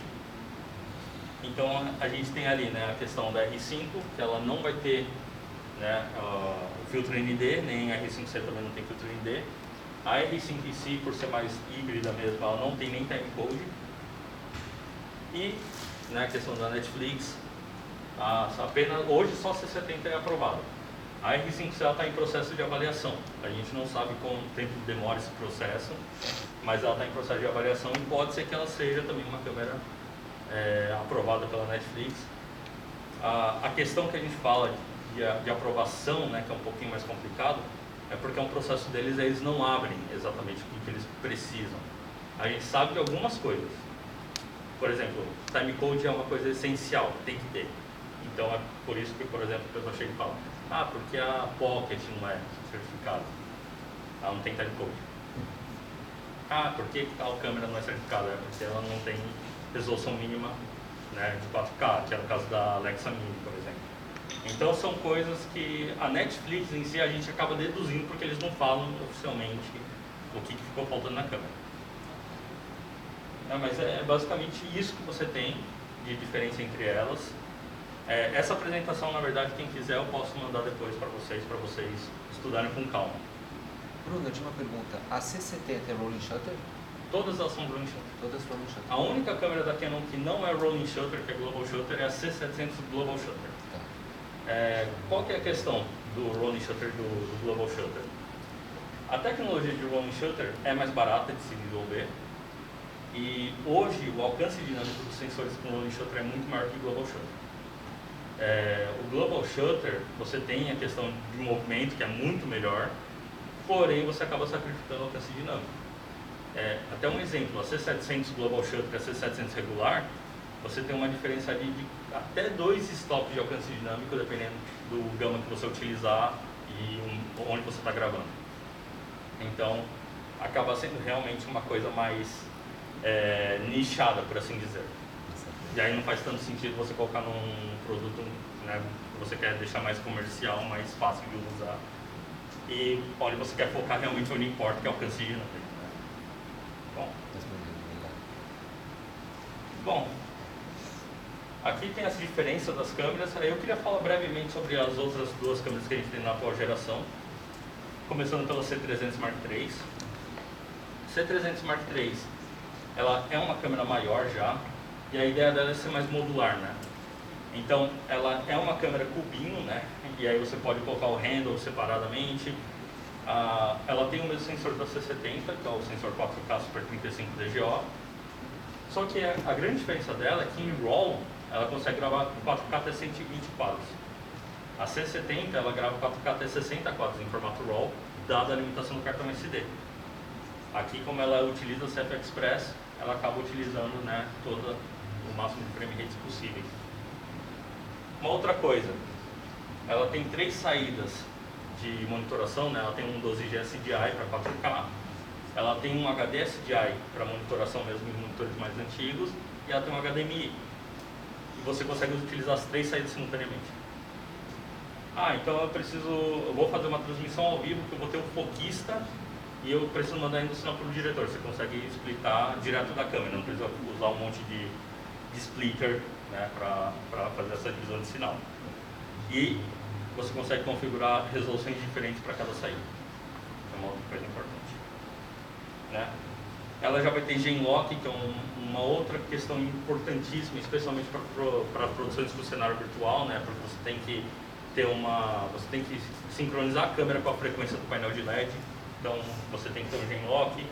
Então a gente tem ali, né, a questão da R5, que ela não vai ter, né, o filtro ND, nem a R5C também não tem filtro ND. A R5 em si, por ser mais híbrida mesmo, ela não tem nem timecode. E, né, a questão da Netflix, apenas hoje só C70 é aprovado. A R5C está em processo de avaliação. A gente não sabe quanto tempo demora esse processo, mas ela está em processo de avaliação e pode ser que ela seja também uma câmera aprovada pela Netflix. A questão que a gente fala de aprovação, né, que é um pouquinho mais complicado, é porque é um processo deles, eles não abrem exatamente o que eles precisam. A gente sabe de algumas coisas. Por exemplo, timecode é uma coisa essencial, tem que ter. Então é por isso que, por exemplo, a pessoa chega e fala: porque a Pocket não é certificada, ela não tem timecode. Por que tal câmera não é certificada? É porque ela não tem resolução mínima, né, de 4K, que é o caso da Alexa Mini, por exemplo. Então são coisas que a Netflix em si a gente acaba deduzindo porque eles não falam oficialmente o que ficou faltando na câmera. Mas é basicamente isso que você tem de diferença entre elas. Essa apresentação, na verdade, quem quiser eu posso mandar depois para vocês estudarem com calma. Bruno, eu tinha uma pergunta. A C70 é rolling shutter? Todas elas são rolling shutter. Todas rolling shutter. A única câmera da Canon que não é rolling shutter, que é global shutter, é a C700 global shutter. Qual que é a questão do rolling shutter do global shutter? A tecnologia de rolling shutter é mais barata de se desenvolver e hoje o alcance dinâmico dos sensores com rolling shutter é muito maior que o global shutter. O global shutter, você tem a questão de movimento que é muito melhor, porém você acaba sacrificando o alcance dinâmico. Até um exemplo, a C700 global shutter e a C700 regular, você tem uma diferença ali de até 2 stops de alcance dinâmico, dependendo do gama que você utilizar e onde você está gravando. Então, acaba sendo realmente uma coisa mais nichada, por assim dizer. E aí não faz tanto sentido você colocar num produto, né, que você quer deixar mais comercial, mais fácil de usar. E onde você quer focar realmente onde importa, que é o alcance dinâmico. Né? Bom, aqui tem as diferenças das câmeras. Eu queria falar brevemente sobre as outras 2 câmeras que a gente tem na atual geração. Começando pela C300 Mark III. C300 Mark III, ela é uma câmera maior já, e a ideia dela é ser mais modular, né? Então, ela é uma câmera cubinho, né? E aí você pode colocar o handle separadamente. Ela tem o mesmo sensor da C70, que é o sensor 4K Super 35 DGO. Só que a grande diferença dela é que em RAW, ela consegue gravar 4K até 120 quadros. A C70, ela grava 4K até 60 quadros em formato RAW, dada a limitação do cartão SD. Aqui, como ela utiliza o CF Express, ela acaba utilizando, né, todo o máximo de frame rates possíveis. Uma outra coisa, ela tem 3 saídas de monitoração, né? Ela tem um 12G SDI para 4K, ela tem um HD SDI para monitoração mesmo em monitores mais antigos, e ela tem um HDMI. E você consegue utilizar as 3 saídas simultaneamente. Então eu vou fazer uma transmissão ao vivo que eu vou ter um foquista e eu preciso mandar ainda o sinal para o diretor. Você consegue splitar direto da câmera, não precisa usar um monte de splitter, né, para fazer essa divisão de sinal. E você consegue configurar resoluções diferentes para cada saída. É uma outra coisa importante. Né? Ela já vai ter Genlock, que é uma outra questão importantíssima, especialmente para produções com cenário virtual, né, porque você tem que sincronizar a câmera com a frequência do painel de LED. Então você tem que ter um Genlock,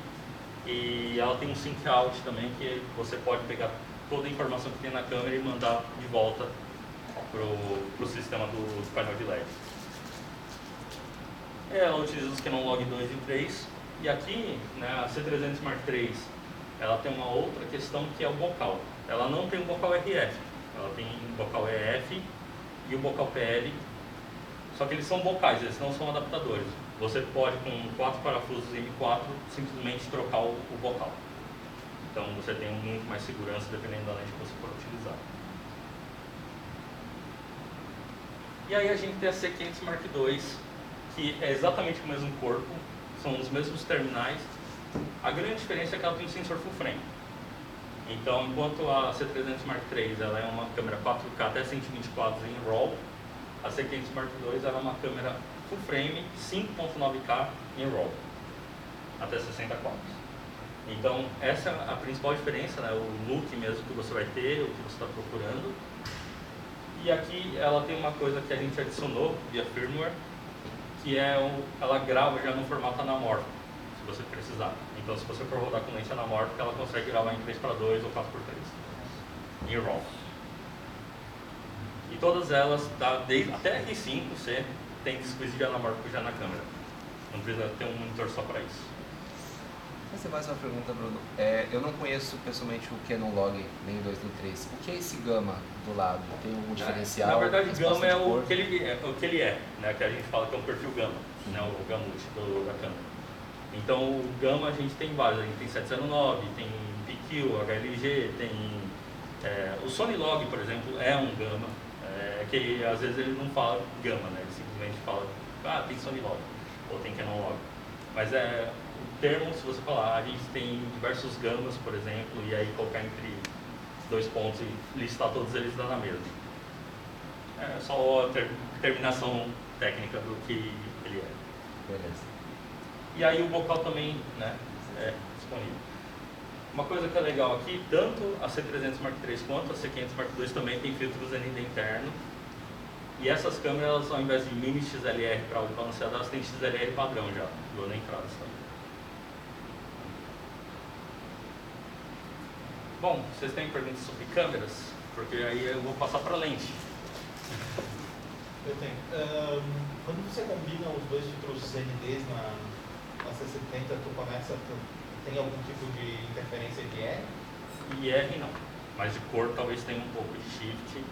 e ela tem um sync out também, que você pode pegar toda a informação que tem na câmera e mandar de volta para o sistema do painel de LED. Ela utiliza os Canon Log 2 e 3, e aqui, né, a C300 Mark III, ela tem uma outra questão que é o bocal. Ela não tem um bocal RF, ela tem um bocal EF e o bocal PL, só que eles são bocais, eles não são adaptadores. Você pode, com 4 parafusos M4, simplesmente trocar o bocal. Então você tem muito mais segurança dependendo da lente que você for utilizar. E aí a gente tem a C500 Mark II, que é exatamente o mesmo corpo, são os mesmos terminais. A grande diferença é que ela tem um sensor full frame. Então, enquanto a C300 Mark III ela é uma câmera 4K até 120 quadros em RAW, a C500 Mark II ela é uma câmera full frame 5.9K em RAW, até 60 quadros. Então, essa é a principal diferença, né? O look mesmo que você vai ter, o que você está procurando. E aqui ela tem uma coisa que a gente adicionou via firmware, que é ela grava já no formato anamórfico, se você precisar. Então, se você for rodar com lente anamórfica, ela consegue gravar em 3x2 ou 4x3 em RAW. E todas elas, até R5, você tem squeeze de anamórfico já na câmera. Não precisa ter um monitor só para isso. Vou fazer mais uma pergunta, Bruno. Eu não conheço pessoalmente o Canon Log, nem o 2 nem o 3. O que é esse gama do lado? Tem algum diferencial? Na verdade, Resposta gama é de cor? o que ele é, né? Que a gente fala que é um perfil gama, né? O gamut da câmera. Então, o gama a gente tem vários. A gente tem 709, tem PQ, HLG, tem... o Sony Log, por exemplo, é um gama. Que às vezes ele não fala gama, né? Ele simplesmente fala, tem Sony Log, ou tem Canon Log. Mas o termo, se você falar, a gente tem diversos gamas, por exemplo, e aí colocar entre dois pontos e listar todos eles dá na mesma. É só a terminação técnica do que ele é. Beleza. E aí o bocal também, né, é disponível. Uma coisa que é legal aqui, tanto a C300 Mark III quanto a C500 Mark II também tem filtros ND interno. E essas câmeras, ao invés de mini XLR para áudio balanceado, elas têm XLR padrão já, do entradas também. Bom, vocês têm perguntas sobre câmeras? Porque aí eu vou passar para lente. Eu tenho. Quando você combina os dois filtros NDs na C70, tem algum tipo de interferência de IR? IR não, mas de cor talvez tenha um pouco de shift,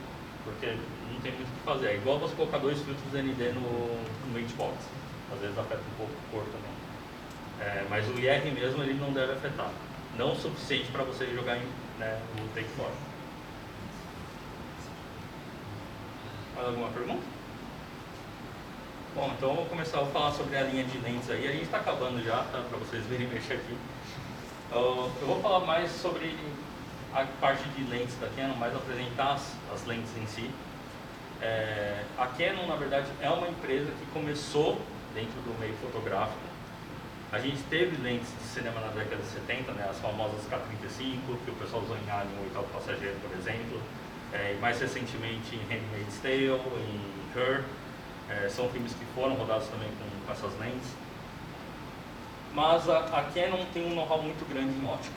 porque não tem muito o que fazer. É igual você colocar dois filtros ND no Hitbox, às vezes afeta um pouco a cor também. Mas o IR mesmo ele não deve afetar, não o suficiente para você jogar no take fora. Mais alguma pergunta? Bom, então eu vou começar a falar sobre a linha de lentes aí. A gente está acabando já, tá? Para vocês verem mexer aqui. Eu vou falar mais sobre a parte de lentes da Canon, mais apresentar as lentes em si. A Canon, na verdade, é uma empresa que começou dentro do meio fotográfico. A gente teve lentes de cinema na década de 70, né? As famosas K35, que o pessoal usou em Alien, o Oitavo Passageiro, por exemplo. E mais recentemente em Handmaid's Tale, em Her. São filmes que foram rodados também com essas lentes. Mas a Canon tem um know-how muito grande em ótica.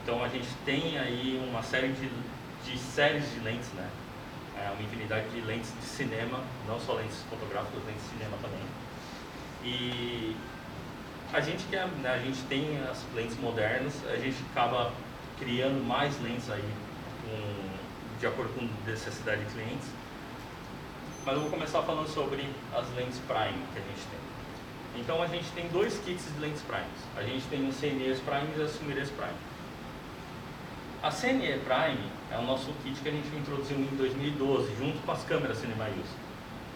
Então a gente tem aí uma série de séries de lentes, né? Uma infinidade de lentes de cinema, não só lentes fotográficas, lentes de cinema também. E a gente tem as lentes modernas, a gente acaba criando mais lentes aí de acordo com a necessidade de clientes. Mas eu vou começar falando sobre as lentes Prime que a gente tem. Então a gente tem dois kits de lentes Prime. A gente tem o CNE Prime e a Sumires Prime. A CNE Prime é o nosso kit que a gente introduziu em 2012, junto com as câmeras Cinema Use.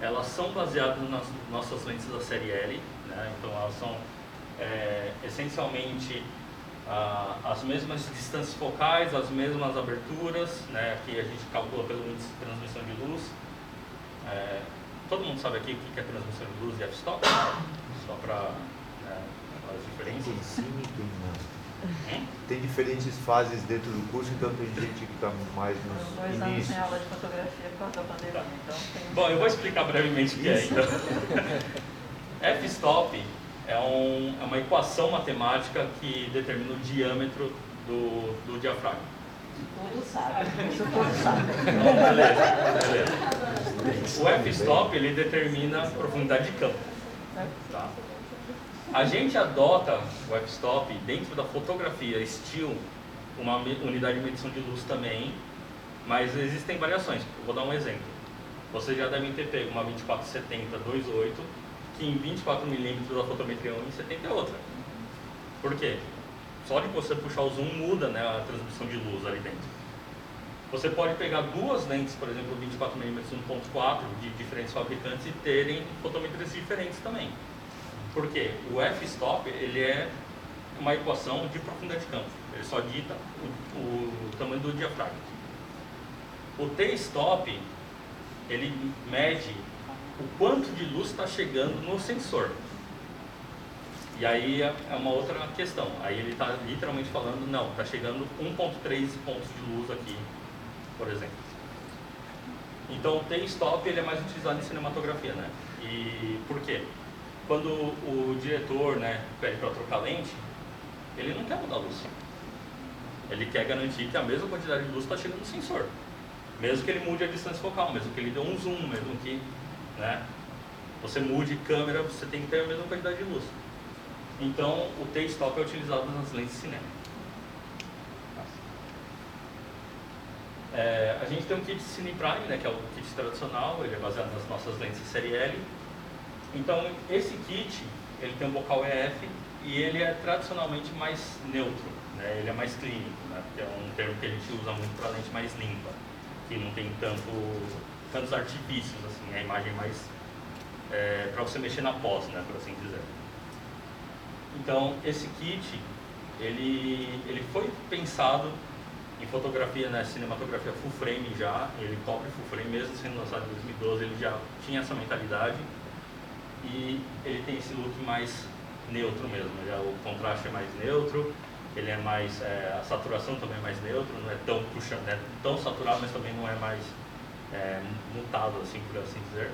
Elas são baseadas nas nossas lentes da série L, né? Então elas são essencialmente as mesmas distâncias focais, as mesmas aberturas, né? Aqui a gente calcula pelo índice de transmissão de luz. Todo mundo sabe aqui o que é transmissão de luz e f-stop? Só para as diferenças. Tem sim, tem não. Tem diferentes fases dentro do curso, então tem gente que está mais Os no 2 anos início. sem aula de fotografia por causa da pandemia, então tem... Bom, eu vou explicar brevemente o que é, então. F-stop é uma equação matemática que determina o diâmetro do diafragma. Tudo sabe, isso tudo sabe. Então, beleza. O f-stop ele determina a profundidade de campo. Tá? A gente adota o f-stop dentro da fotografia still, uma unidade de medição de luz também, mas existem variações. Eu vou dar um exemplo. Vocês já devem ter pego uma 2470 2.8, que em 24mm da fotometria 1 e 70 é outra. Por quê? Só de você puxar o zoom muda, né, a transmissão de luz ali dentro. Você pode pegar duas lentes, por exemplo, 24mm 1.4 de diferentes fabricantes e terem fotometrias diferentes também. Por quê? O f-stop ele é uma equação de profundidade de campo. Ele só dita o tamanho do diafragma. O t-stop ele mede o quanto de luz está chegando no sensor. E aí é uma outra questão. Aí ele está literalmente falando, não, está chegando 1.3 pontos de luz aqui, por exemplo. Então o t-stop ele é mais utilizado em cinematografia, né? E por quê? Quando o diretor, né, pede para trocar lente, ele não quer mudar a luz. Ele quer garantir que a mesma quantidade de luz está chegando no sensor. Mesmo que ele mude a distância focal, mesmo que ele dê um zoom, mesmo que, né, você mude câmera, você tem que ter a mesma quantidade de luz. Então, o t-stop é utilizado nas lentes de cinema. A gente tem um kit Cine Prime, né, que é o kit tradicional, ele é baseado nas nossas lentes de série L. Então, esse kit, ele tem um bocal EF e ele é tradicionalmente mais neutro, né, ele é mais clínico, né, que é um termo que a gente usa muito para lente mais limpa, que não tem tantos artifícios, assim, a imagem mais para você mexer na pós, né, por assim dizer. Então, esse kit, ele foi pensado em fotografia, né, cinematografia full frame já, ele cobre full frame, mesmo sendo lançado em 2012, ele já tinha essa mentalidade e ele tem esse look mais neutro mesmo, o contraste é mais neutro, ele é mais, a saturação também é mais neutro, não é tão puxado, é tão saturado, mas também não é mais mutado, assim, por assim dizer.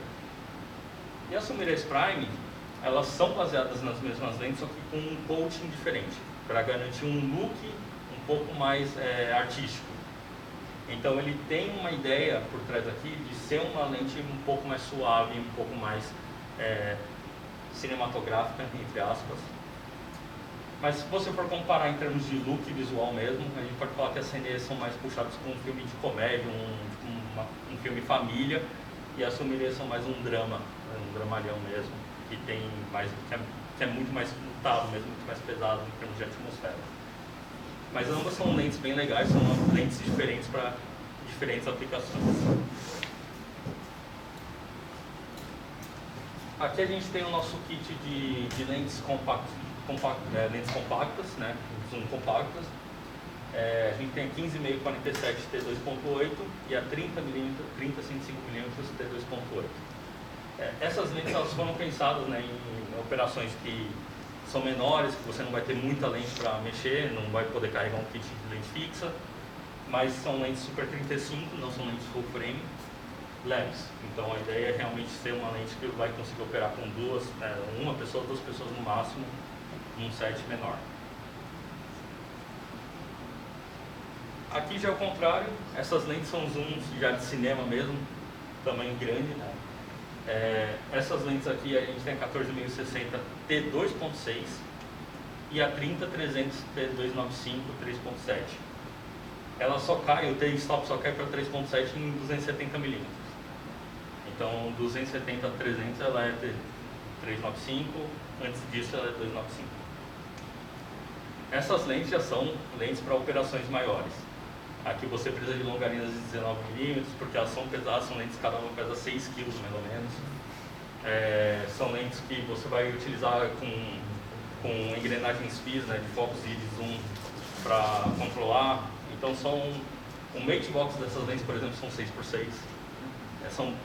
E as Sumires Prime, elas são baseadas nas mesmas lentes, só que com um coating diferente, para garantir um look um pouco mais artístico. Então ele tem uma ideia por trás aqui de ser uma lente um pouco mais suave, um pouco mais cinematográfica, entre aspas. Mas se você for comparar em termos de look visual mesmo, a gente pode falar que as CNEs são mais puxadas com um filme de comédia, um filme família, e as Sumires são mais um drama, um dramalhão mesmo, que tem mais, que é muito mais lutado mesmo, muito mais pesado em termos de atmosfera. Mas ambas são lentes bem legais, são lentes diferentes para diferentes aplicações. Aqui a gente tem o nosso kit de lentes lentes compactas, né, zoom compactas. A gente tem a 15mm 47 T2.8 e a 30mm 35mm T2.8. Essas lentes elas foram pensadas, né, em operações que são menores, que você não vai ter muita lente para mexer, não vai poder carregar um kit de lente fixa, mas são lentes Super 35, não são lentes full frame, leves. Então a ideia é realmente ser uma lente que vai conseguir operar com uma pessoa, duas pessoas no máximo, num set menor. Aqui já é o contrário, essas lentes são zooms já de cinema mesmo, tamanho grande, né? Essas lentes aqui a gente tem a 14.060 T2.6 e a 30-300 T295 3.7. Ela só cai, o T-stop só cai para 3.7 em 270mm. Então 270-300 ela é T395, antes disso ela é 295. Essas lentes já são lentes para operações maiores. Aqui você precisa de longarinas de 19mm, porque elas são pesadas, são lentes, cada uma pesa 6 kg mais ou menos. São lentes que você vai utilizar com engrenagens FIS, né, de focus e de zoom, para controlar. Então o mate box dessas lentes, por exemplo, são 6x6.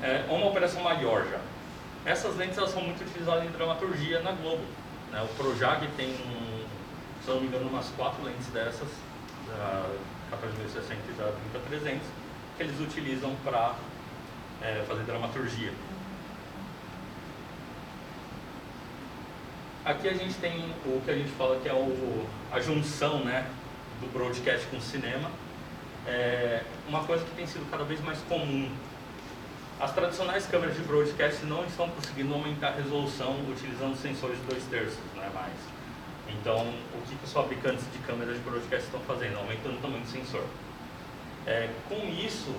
É uma operação maior já. Essas lentes elas são muito utilizadas em dramaturgia na Globo, né? O Projac tem, se eu não me engano, umas 4 lentes dessas, da 14.060 e da 30-300, que eles utilizam para fazer dramaturgia. Aqui a gente tem o que a gente fala que é a junção, né, do broadcast com o cinema. Uma coisa que tem sido cada vez mais comum. As tradicionais câmeras de broadcast não estão conseguindo aumentar a resolução utilizando sensores de 2/3, né, mais. Então, o que os fabricantes de câmeras de broadcast estão fazendo? Aumentando o tamanho do sensor. Com isso,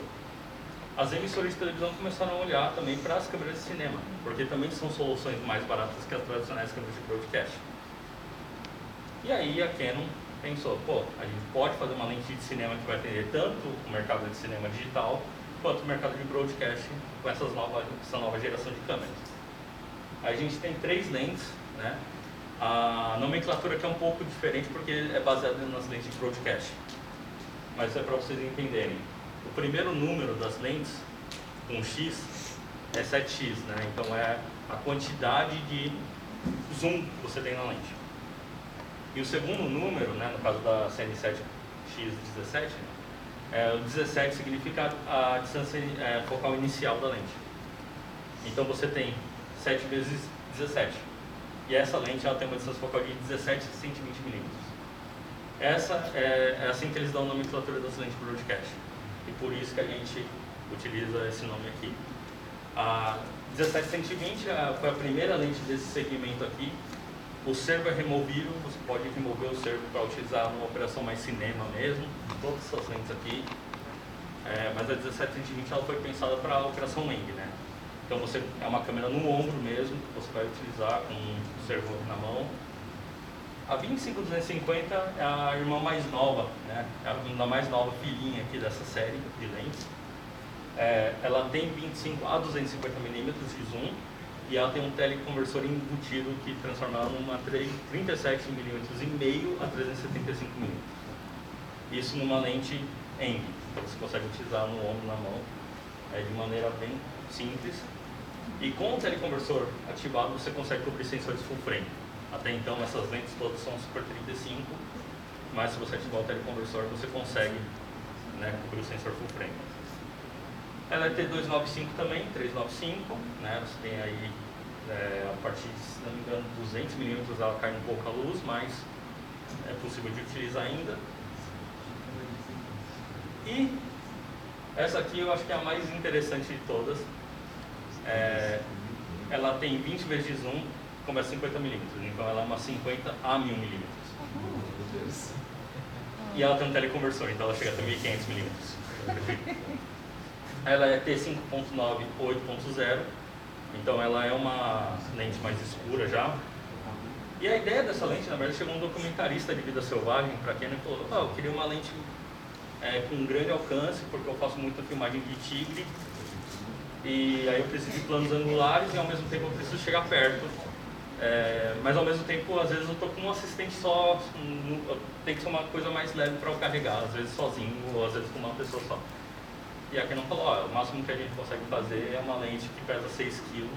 as emissoras de televisão começaram a olhar também para as câmeras de cinema, porque também são soluções mais baratas que as tradicionais câmeras de broadcast. E aí a Canon pensou, a gente pode fazer uma lente de cinema que vai atender tanto o mercado de cinema digital, quanto o mercado de broadcast com essa nova geração de câmeras. A gente tem 3 lentes né? A nomenclatura aqui é um pouco diferente porque é baseada nas lentes de broadcast, mas é para vocês entenderem. O primeiro número das lentes, com X, é 7x, né? Então é a quantidade de zoom que você tem na lente. E o segundo número, né, no caso da CN7X17, o 17 significa a distância focal inicial da lente. Então você tem 7 vezes 17. E essa lente ela tem uma distância focal de 17 a 120 milímetros. Essa é assim que eles dão a nomenclatura das lentes broadcast. E por isso que a gente utiliza esse nome aqui. A 17-120 foi a primeira lente desse segmento aqui. O servo é removível, você pode remover o servo para utilizar numa operação mais cinema mesmo. Todas essas lentes aqui. Mas a 17-120 ela foi pensada para a operação Wing, né? Então você é uma câmera no ombro mesmo, que você vai utilizar com o servo na mão. A 25-250 é a irmã mais nova, né? É a mais nova filhinha aqui dessa série de lentes. Ela tem 25 a 250 mm de zoom e ela tem um teleconversor embutido que transforma ela numa 37 mm e meio a 375 mm. Isso numa lente ENG, que você consegue utilizar no ombro, na mão, de maneira bem simples. E com o teleconversor ativado você consegue cobrir sensores full frame. Até então essas lentes todas são Super 35, mas se você ativar o teleconversor você consegue, né, cobrir o sensor full frame. Ela é T295 também, 395, né, você tem aí a partir de, se não me engano, 200 mm ela cai um pouco a luz, mas é possível de utilizar ainda. E essa aqui eu acho que é a mais interessante de todas. Ela tem 20 vezes de zoom, como é 50 mm, então ela é uma 50 a 1000 mm. E ela tem um teleconversor, então ela chega até 1500 mm. Ela é T5.9 8.0, então ela é uma lente mais escura já. E a ideia dessa lente, na verdade, chegou um documentarista de vida selvagem para Canon e falou: eu queria uma lente com um grande alcance, porque eu faço muita filmagem de tigre. E aí eu preciso de planos angulares e ao mesmo tempo eu preciso chegar perto. Mas ao mesmo tempo, às vezes eu estou com um assistente só, tem que ser uma coisa mais leve para eu carregar, às vezes sozinho ou às vezes com uma pessoa só. E a Canon falou: o máximo que a gente consegue fazer é uma lente que pesa 6 kg,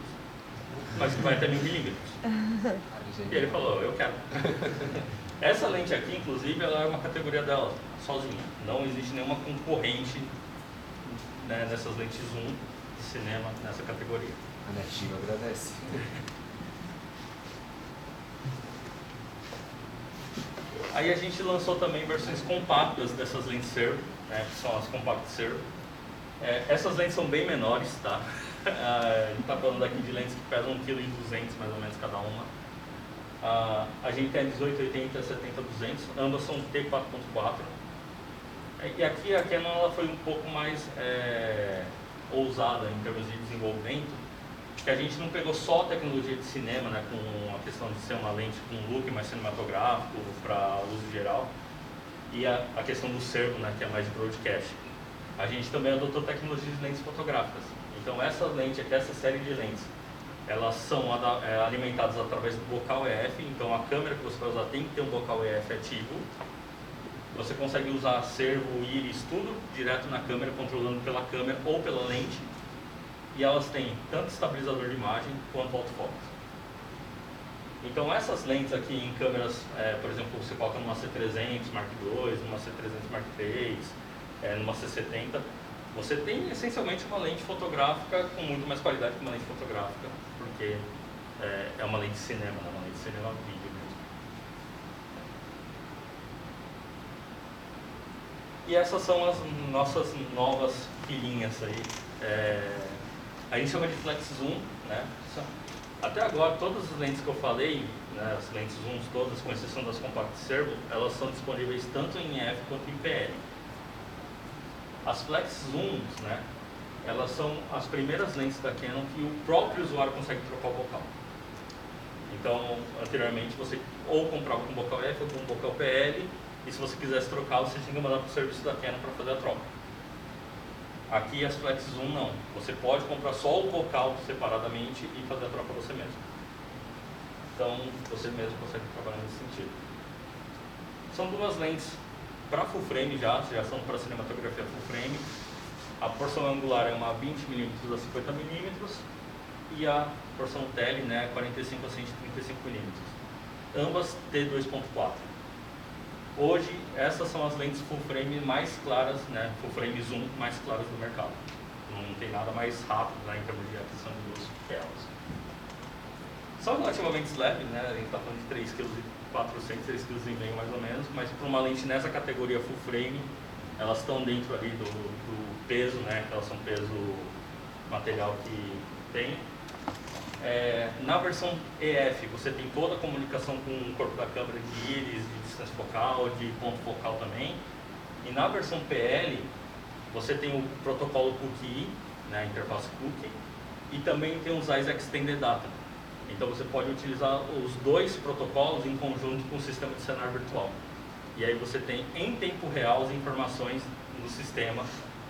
mas que vai até 1000 mm. E ele falou: eu quero. Essa lente aqui, inclusive, ela é uma categoria dela, sozinha. Não existe nenhuma concorrente, né, nessas lentes zoom de cinema nessa categoria. A Netinho agradece. Aí a gente lançou também versões compactas dessas lentes servo, né, que são as compact servo. Essas lentes são bem menores, tá? A gente está falando aqui de lentes que pesam 1,2 kg mais ou menos cada uma. A gente tem a 1880 e a 70-200, ambas são T4.4. E aqui a Canon ela foi um pouco mais ousada em termos de desenvolvimento, que a gente não pegou só a tecnologia de cinema, né, com a questão de ser uma lente com um look mais cinematográfico para uso geral, e a questão do servo, né, que é mais broadcast. A gente também adotou tecnologias de lentes fotográficas. Então essa lente aqui, essa série de lentes, elas são alimentadas através do bocal EF, então a câmera que você vai usar tem que ter um bocal EF ativo. Você consegue usar servo, íris, tudo direto na câmera, controlando pela câmera ou pela lente. E elas têm tanto estabilizador de imagem quanto autofocus. Então essas lentes aqui em câmeras, por exemplo, você coloca numa C300 Mark II, numa C300 Mark III, numa C70, você tem essencialmente uma lente fotográfica com muito mais qualidade que uma lente fotográfica, porque é uma lente de cinema, não é uma lente de cinema vídeo mesmo. E essas são as nossas novas filhinhas aí. A gente chama de flex zoom, né? Até agora todas as lentes que eu falei, né, as lentes zooms todas, com exceção das compact servo, elas são disponíveis tanto em F quanto em PL. As flex zooms, né, elas são as primeiras lentes da Canon que o próprio usuário consegue trocar o bocal. Então, anteriormente você ou comprava com bocal F ou com bocal PL, e se você quisesse trocar, você tinha que mandar para o serviço da Canon para fazer a troca. Aqui as flex zoom não, você pode comprar só o bocal separadamente e fazer a troca você mesmo. então você mesmo consegue trabalhar nesse sentido. São duas lentes para full frame já são para cinematografia full frame. A porção angular é uma 20mm a 50mm e a porção tele, né, 45 a 135mm. Ambas T2.4. Hoje, essas são as lentes full frame mais claras, né, full frame zoom mais claras do mercado. Não tem nada mais rápido, né, em termos de aquisição de luz que elas. São relativamente leves, né, a gente está falando de 3,4 kg, 3,5 kg mais ou menos, mas para uma lente nessa categoria full frame, elas estão dentro ali do peso, né, elas são peso material que tem. Na versão EF, você tem toda a comunicação com o corpo da câmera de íris, de distância focal, de ponto focal também. E na versão PL, você tem o protocolo Cookie, né, a interface Cookie, e também tem os Eyes Extended Data. Então você pode utilizar os dois protocolos em conjunto com o sistema de cenário virtual. E aí você tem em tempo real as informações no sistema,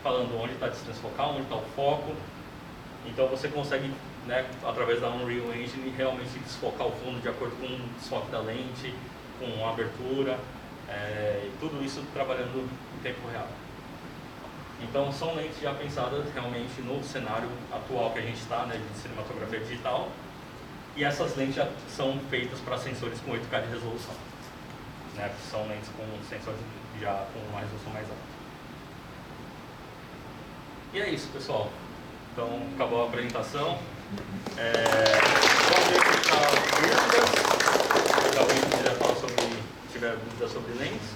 falando onde está a distância focal, onde está o foco. Então você consegue, né, através da Unreal Engine, realmente desfocar o fundo de acordo com o desfoque da lente, com a abertura, e tudo isso trabalhando em tempo real. Então são lentes já pensadas realmente no cenário atual que a gente está, né, de cinematografia digital. E essas lentes já são feitas para sensores com 8K de resolução, né? São lentes com sensores já com uma resolução mais alta. E é isso, pessoal. Então, acabou a apresentação. Vamos deixar dúvidas. Se alguém quiser falar tiver dúvidas sobre lentes.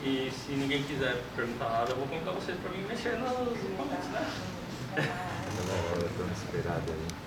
E se ninguém quiser perguntar nada, eu vou convidar vocês para mim mexer nos momentos, né? Estamos esperados aí.